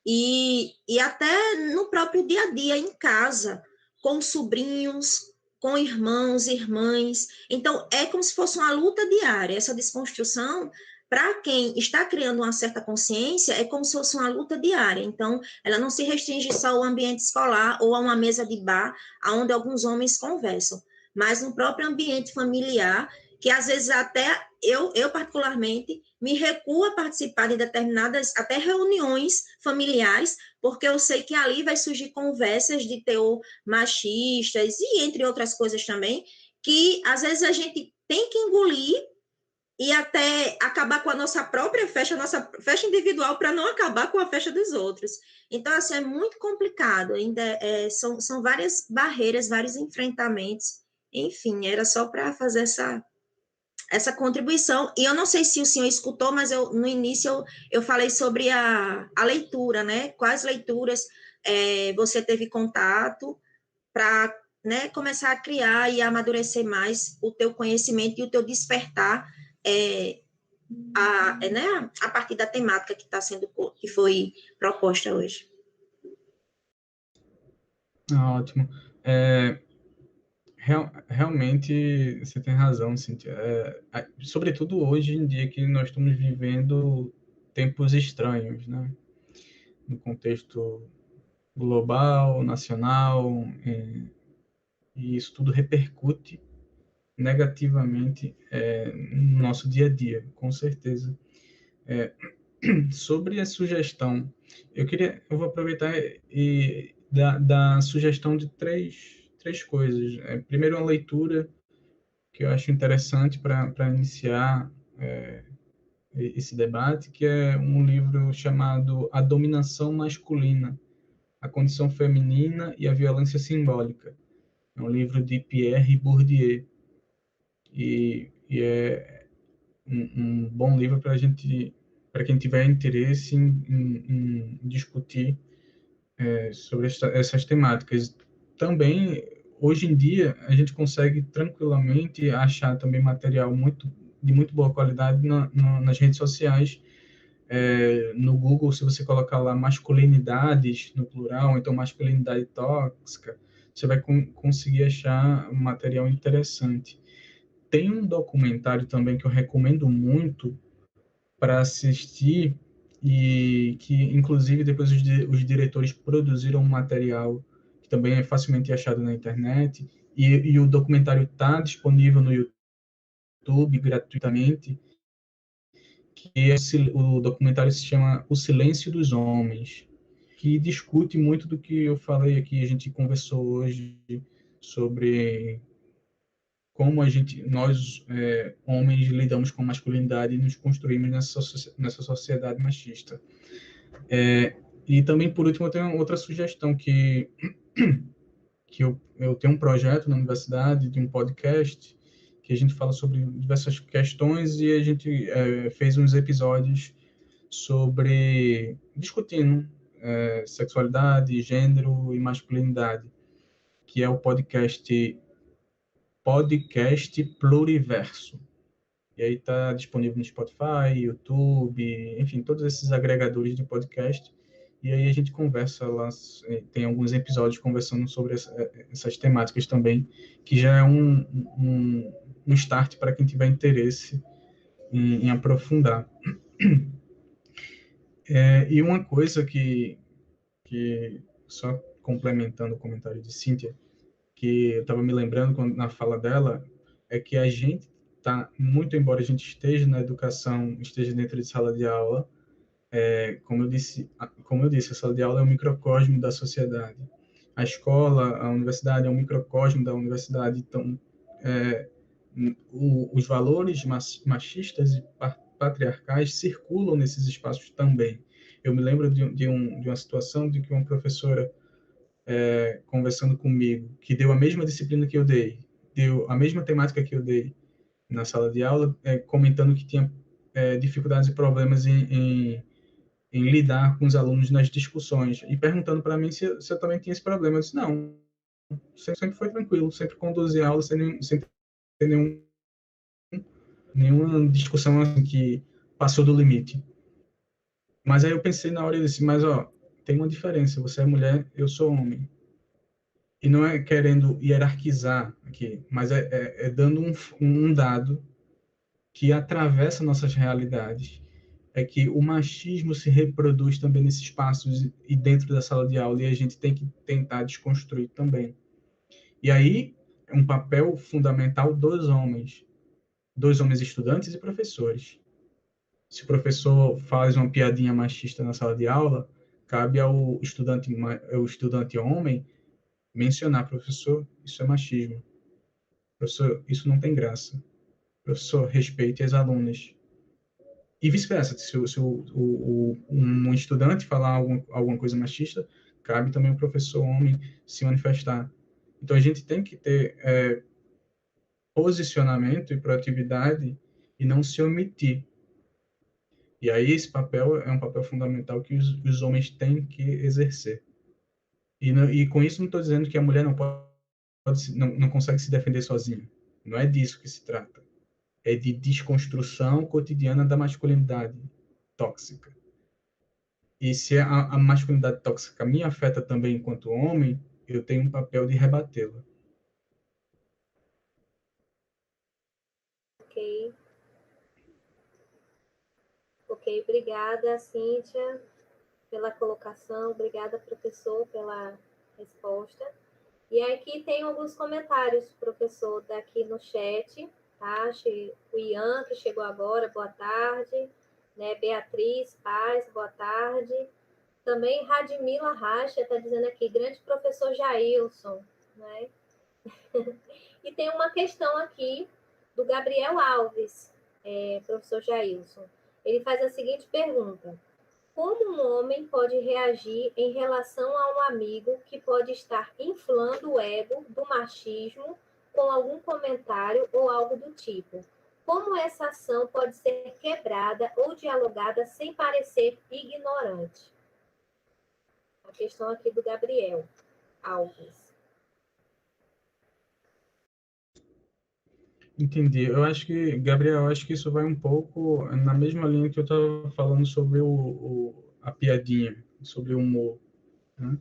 e até no próprio dia a dia, em casa, com sobrinhos, com irmãos, irmãs. Então, é como se fosse uma luta diária. Essa desconstrução, para quem está criando uma certa consciência, é como se fosse uma luta diária. Então, ela não se restringe só ao ambiente escolar ou a uma mesa de bar, onde alguns homens conversam, mas no próprio ambiente familiar, que às vezes até eu particularmente, me recuo a participar de determinadas, até reuniões familiares, porque eu sei que ali vai surgir conversas de teor machistas e entre outras coisas também, que às vezes a gente tem que engolir e até acabar com a nossa própria festa, nossa festa individual, para não acabar com a festa dos outros. Então, assim, é muito complicado, ainda são várias barreiras, vários enfrentamentos, enfim, era só para fazer essa contribuição, e eu não sei se o senhor escutou, mas no início eu falei sobre a leitura, né? Quais leituras você teve contato para, né, começar a criar e amadurecer mais o teu conhecimento e o teu despertar a partir da temática que foi proposta hoje. Ótimo. Realmente, você tem razão, Cíntia. Sobretudo hoje em dia que nós estamos vivendo tempos estranhos, né? No contexto global, nacional, e isso tudo repercute negativamente no nosso dia a dia, com certeza. Sobre a sugestão, eu vou aproveitar e dar sugestão de três coisas. Primeiro, uma leitura que eu acho interessante para iniciar esse debate, que é um livro chamado A Dominação Masculina, a Condição Feminina e a Violência Simbólica. É um livro de Pierre Bourdieu. E é um bom livro para quem tiver interesse em discutir sobre essas temáticas. Também, hoje em dia, a gente consegue tranquilamente achar também material de muito boa qualidade nas redes sociais. No Google, se você colocar lá masculinidades no plural, então masculinidade tóxica, você vai conseguir achar um material interessante. Tem um documentário também que eu recomendo muito para assistir e que, inclusive, depois os diretores produziram um material que também é facilmente achado na internet e o documentário está disponível no YouTube gratuitamente, que o documentário se chama O Silêncio dos Homens, que discute muito do que eu falei aqui, a gente conversou hoje sobre como nós, homens, lidamos com a masculinidade e nos construímos nessa sociedade machista. E também, por último, eu tenho outra sugestão, que eu tenho um projeto na universidade, de um podcast, que a gente fala sobre diversas questões e a gente fez uns episódios discutindo sexualidade, gênero e masculinidade, que é o podcast Pluriverso. E aí está disponível no Spotify, YouTube, enfim, todos esses agregadores de podcast. E aí a gente conversa lá, tem alguns episódios conversando sobre essas temáticas também, que já é um start para quem tiver interesse em aprofundar. E uma coisa que, só complementando o comentário de Cíntia, que eu estava me lembrando na fala dela, é que a gente tá, muito embora a gente esteja na educação, esteja dentro de sala de aula, como eu disse, a sala de aula é um microcosmo da sociedade. A escola, a universidade é um microcosmo da universidade. Então, os valores machistas e patriarcais circulam nesses espaços também. Eu me lembro de uma situação de que uma professora conversando comigo, que deu a mesma disciplina que eu dei, deu a mesma temática que eu dei na sala de aula, comentando que tinha dificuldades e problemas em lidar com os alunos nas discussões, e perguntando para mim se eu também tinha esse problema. Eu disse, não, sempre foi tranquilo, sempre conduzi a aula sem ter nenhuma discussão assim que passou do limite. Mas aí eu pensei na hora e disse, mas tem uma diferença, você é mulher, eu sou homem. E não é querendo hierarquizar aqui, mas é dando um dado que atravessa nossas realidades. É que o machismo se reproduz também nesses espaços e dentro da sala de aula, e a gente tem que tentar desconstruir também. E aí é um papel fundamental dos homens estudantes e professores. Se o professor faz uma piadinha machista na sala de aula, cabe ao estudante homem mencionar, professor, isso é machismo. Professor, isso não tem graça. Professor, respeite as alunas. E vice-versa. Se um estudante falar alguma coisa machista, cabe também o professor homem se manifestar. Então, a gente tem que ter posicionamento e proatividade e não se omitir. E aí esse papel é um papel fundamental que os homens têm que exercer. E com isso não estou dizendo que a mulher não consegue se defender sozinha. Não é disso que se trata. é de desconstrução cotidiana da masculinidade tóxica. E se a masculinidade tóxica me afeta também enquanto homem, eu tenho um papel de rebatê-la. Ok. Ok, obrigada, Cíntia, pela colocação. Obrigada, professor, pela resposta. E aqui tem alguns comentários, professor, daqui no chat, tá? O Ian, que chegou agora, boa tarde. Né? Beatriz Paz, boa tarde. Também Radmila Racha está dizendo aqui, grande professor Jailson, né? E tem uma questão aqui do Gabriel Alves, professor Jailson. Ele faz a seguinte pergunta: como um homem pode reagir em relação a um amigo que pode estar inflando o ego do machismo com algum comentário ou algo do tipo? Como essa ação pode ser quebrada ou dialogada sem parecer ignorante? A questão aqui do Gabriel Alves. Entendi. Eu acho que, Gabriel, eu acho que isso vai um pouco na mesma linha que eu estava falando sobre a piadinha, sobre o humor, né?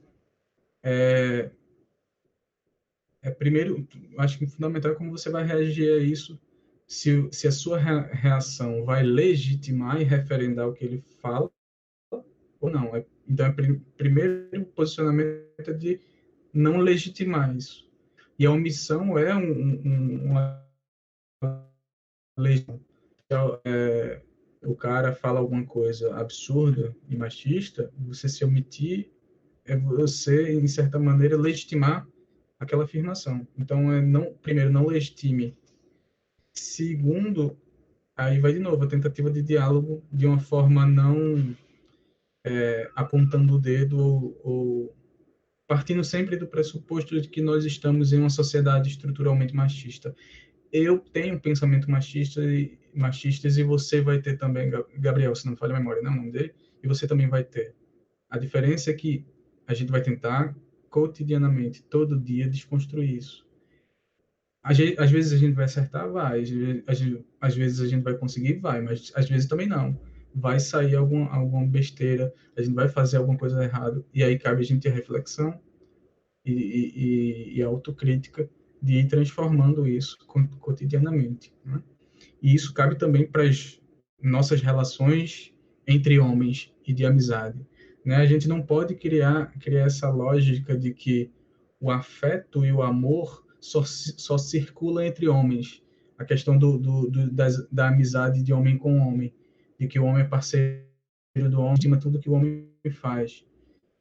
Primeiro, acho que o fundamental é como você vai reagir a isso, se a sua reação vai legitimar e referendar o que ele fala ou não. Então, primeiro posicionamento é de não legitimar isso. E a omissão é uma legislação. O cara fala alguma coisa absurda e machista, você se omitir é você, em certa maneira, legitimar aquela afirmação. Então, primeiro, não legitime. Segundo, aí vai de novo a tentativa de diálogo de uma forma não apontando o dedo ou partindo sempre do pressuposto de que nós estamos em uma sociedade estruturalmente machista. Eu tenho pensamento machistas e você vai ter também, Gabriel, se não me falha a memória, não é o nome dele, e você também vai ter. A diferença é que a gente vai tentar cotidianamente, todo dia, desconstruir isso. Às vezes a gente vai acertar, vai. Às vezes a gente vai conseguir, vai. Mas às vezes também não. Vai sair alguma besteira, a gente vai fazer alguma coisa errada. E aí cabe a gente ter reflexão e autocrítica de ir transformando isso cotidianamente, né? E isso cabe também para as nossas relações entre homens e de amizade, né? A gente não pode criar essa lógica de que o afeto e o amor só circula entre homens. A questão da amizade de homem com homem, de que o homem é parceiro do homem, estima tudo que o homem faz.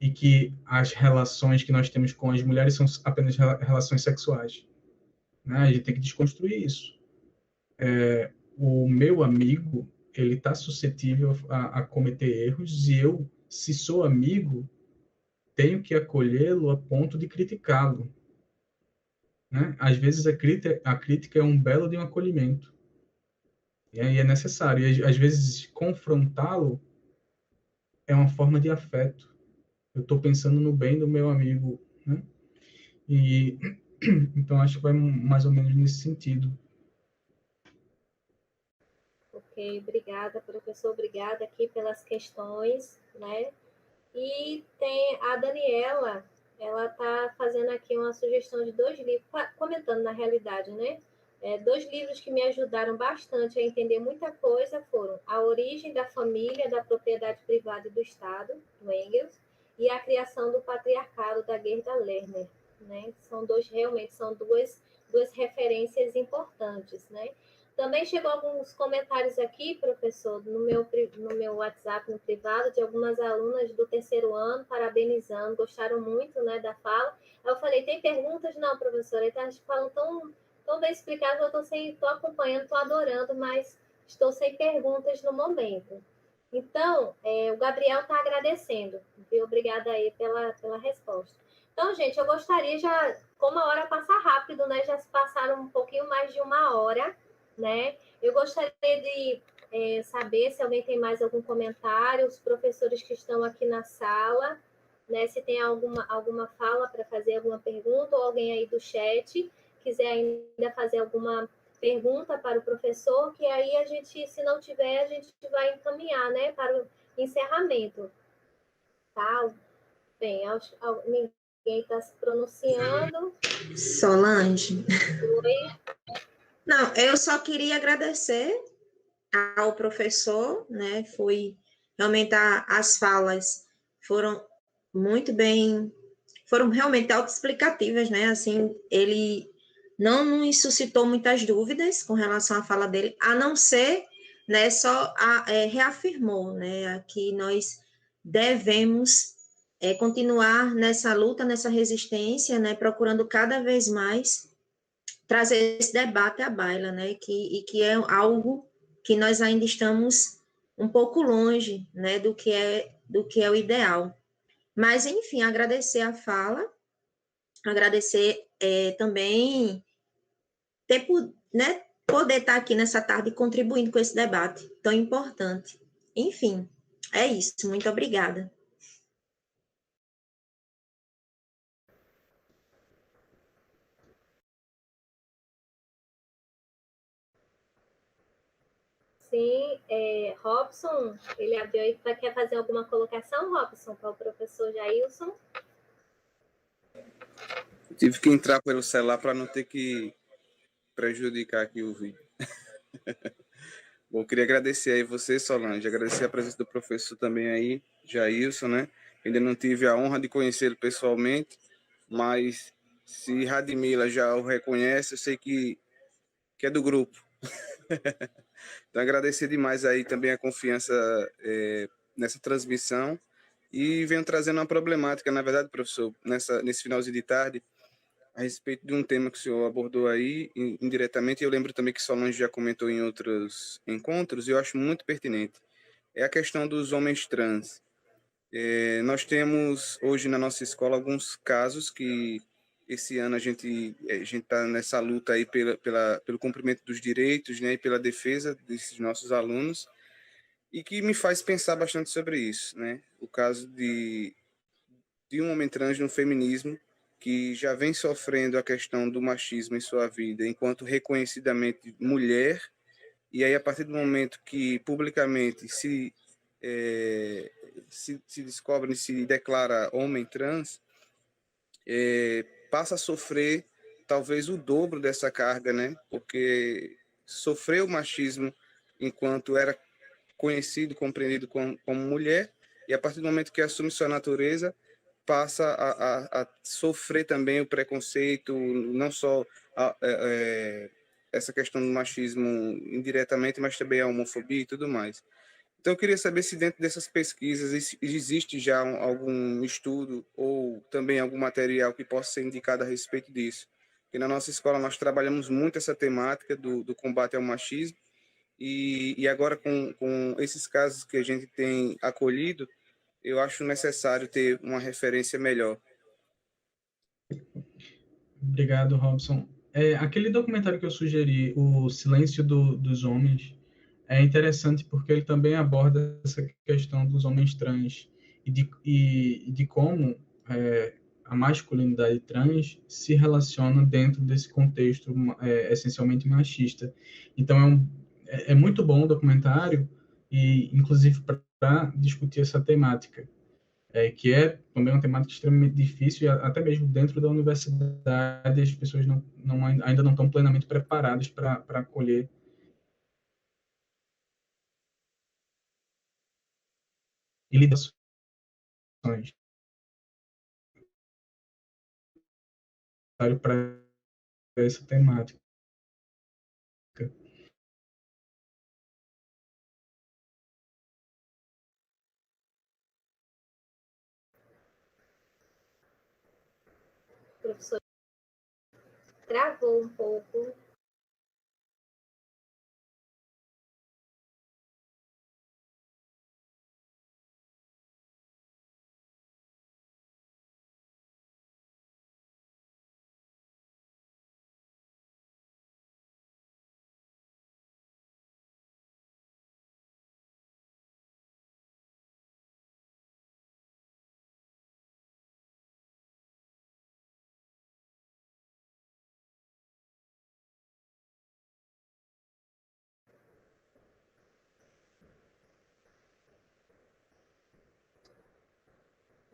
E que as relações que nós temos com as mulheres são apenas relações sexuais, né? A gente tem que desconstruir isso. O meu amigo, ele está suscetível a cometer erros e eu, se sou amigo, tenho que acolhê-lo a ponto de criticá-lo, né? Às vezes a crítica é um belo de um acolhimento, e aí é necessário. E às vezes confrontá-lo é uma forma de afeto. Eu estou pensando no bem do meu amigo, né? E então acho que vai mais ou menos nesse sentido. Ok, obrigada, professor, obrigada aqui pelas questões, né? E tem a Daniela, ela está fazendo aqui uma sugestão de 2 livros, comentando na realidade, né? 2 livros que me ajudaram bastante a entender muita coisa foram A Origem da Família, da Propriedade Privada e do Estado, do Engels, e A Criação do Patriarcado, da Gerda Lerner, né? Realmente são duas referências importantes, né? Também chegou alguns comentários aqui, professor, no meu WhatsApp, no privado, de algumas alunas do 3º ano, parabenizando, gostaram muito, né, da fala. Aí eu falei, tem perguntas? Não, professora, ele está falando tão bem explicado que eu estou acompanhando, estou adorando, mas estou sem perguntas no momento. Então, o Gabriel está agradecendo, viu? Obrigada aí pela resposta. Então, gente, eu gostaria como a hora passa rápido, né, já se passaram um pouquinho mais de 1 hora, né? Eu gostaria de saber se alguém tem mais algum comentário, os professores que estão aqui na sala, né? Se tem alguma fala para fazer alguma pergunta, ou alguém aí do chat quiser ainda fazer alguma pergunta para o professor, que aí a gente, se não tiver, a gente vai encaminhar, né, para o encerramento. Tá? Bem, ninguém está se pronunciando. Solange. Oi. Não, eu só queria agradecer ao professor, né? Foi realmente as falas foram muito bem, foram realmente autoexplicativas, né? Assim, ele não nos suscitou muitas dúvidas com relação à fala dele, a não ser, né? Só reafirmou, né? Que nós devemos continuar nessa luta, nessa resistência, né? Procurando cada vez mais trazer esse debate à baila, né? E que é algo que nós ainda estamos um pouco longe, né? Do que é o ideal. Mas, enfim, agradecer a fala, agradecer também né, poder estar aqui nessa tarde contribuindo com esse debate tão importante. Enfim, é isso. Muito obrigada. Sim, Robson, ele abriu aí, quer fazer alguma colocação, Robson, para o professor Jailson? Tive que entrar pelo celular para não ter que prejudicar aqui o vídeo. Bom, queria agradecer aí você, Solange, agradecer a presença do professor também aí, Jailson, né? Ainda não tive a honra de conhecê-lo pessoalmente, mas se Radmila já o reconhece, eu sei que é do grupo. Então, agradecer demais aí também a confiança nessa transmissão e venho trazendo uma problemática, na verdade, professor, nesse finalzinho de tarde, a respeito de um tema que o senhor abordou aí indiretamente, e eu lembro também que Solange já comentou em outros encontros, e eu acho muito pertinente. É a questão dos homens trans. Nós temos hoje na nossa escola alguns casos que esse ano a gente está nessa luta aí pelo cumprimento dos direitos, né, e pela defesa desses nossos alunos, e que me faz pensar bastante sobre isso, né? O caso de um homem trans no feminismo que já vem sofrendo a questão do machismo em sua vida enquanto reconhecidamente mulher, e aí a partir do momento que publicamente se descobre, se declara homem trans, passa a sofrer talvez o dobro dessa carga, né? Porque sofreu machismo enquanto era conhecido, compreendido como mulher, e a partir do momento que assume sua natureza, passa a sofrer também o preconceito, não só essa questão do machismo indiretamente, mas também a homofobia e tudo mais. Então, eu queria saber se dentro dessas pesquisas existe já algum estudo ou também algum material que possa ser indicado a respeito disso. Porque na nossa escola nós trabalhamos muito essa temática do combate ao machismo, e agora com esses casos que a gente tem acolhido, eu acho necessário ter uma referência melhor. Obrigado, Robson. Aquele documentário que eu sugeri, O Silêncio dos Homens, é interessante porque ele também aborda essa questão dos homens trans e de como a masculinidade trans se relaciona dentro desse contexto essencialmente machista. Então, é muito bom o documentário, e inclusive para discutir essa temática, que é também uma temática extremamente difícil, e até mesmo dentro da universidade as pessoas ainda não estão plenamente preparadas para acolher e lidar com ações para essa temática. O professor travou um pouco.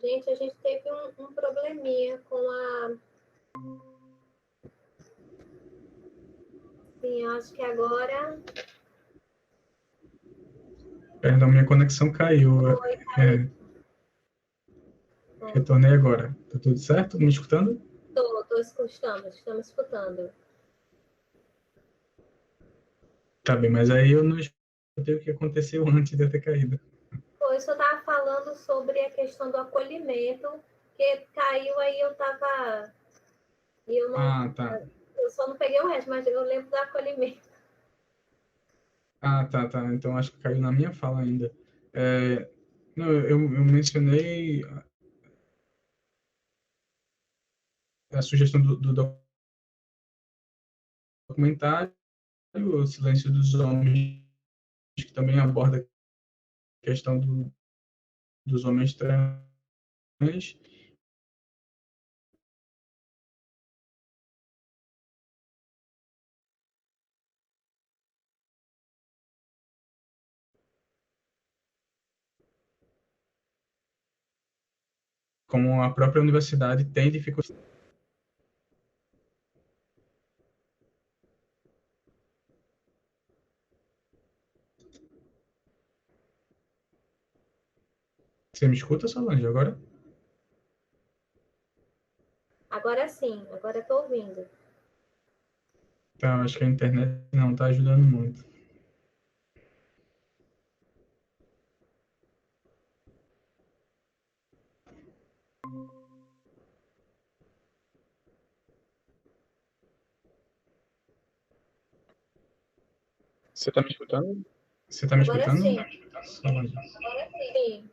Gente, a gente teve um probleminha com a... Sim, acho que agora... Perdão, minha conexão caiu. Retornei agora. Tá tudo certo? Me escutando? Estou escutando, estamos escutando. Tá bem, mas aí eu não escutei o que aconteceu antes de eu ter caído. Pois eu estava falando sobre a questão do acolhimento, que caiu aí eu estava... Eu não, tá. Eu só não peguei o resto, mas eu lembro do acolhimento. Tá. Então acho que caiu na minha fala ainda. Não, eu mencionei a sugestão do documentário, o Silêncio dos Homens, que também aborda a questão dos homens trans. Como a própria universidade tem dificuldade. Você me escuta, Solange, agora? Agora sim, agora estou ouvindo. Tá, acho que a internet não está ajudando muito. Você está me escutando? Você está me Agora escutando? sim. Solange? Agora sim.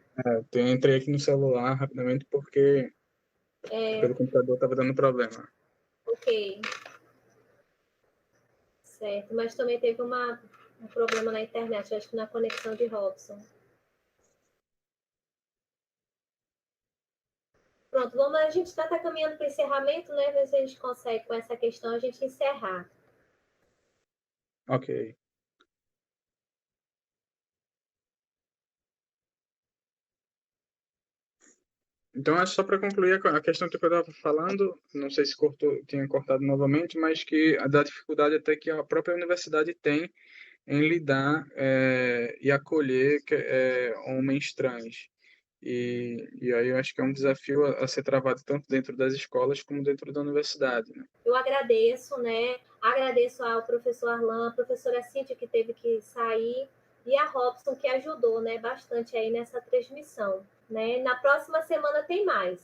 Eu entrei aqui no celular rapidamente porque pelo computador estava dando problema. Ok. Certo, mas também teve um problema na internet, acho que na conexão de Robson. Pronto, a gente está caminhando para o encerramento, né? Ver se a gente consegue, com essa questão, a gente encerrar. Ok. Então, é só para concluir a questão que eu estava falando, não sei se tinha cortado novamente, mas que da dificuldade até que a própria universidade tem em lidar e acolher homens trans. E aí eu acho que é um desafio a ser travado tanto dentro das escolas como dentro da universidade, né? Eu agradeço, né? Agradeço ao professor Arlan, a professora Cíntia, que teve que sair, e a Robson, que ajudou, né, bastante aí nessa transmissão, né? Na próxima semana tem mais.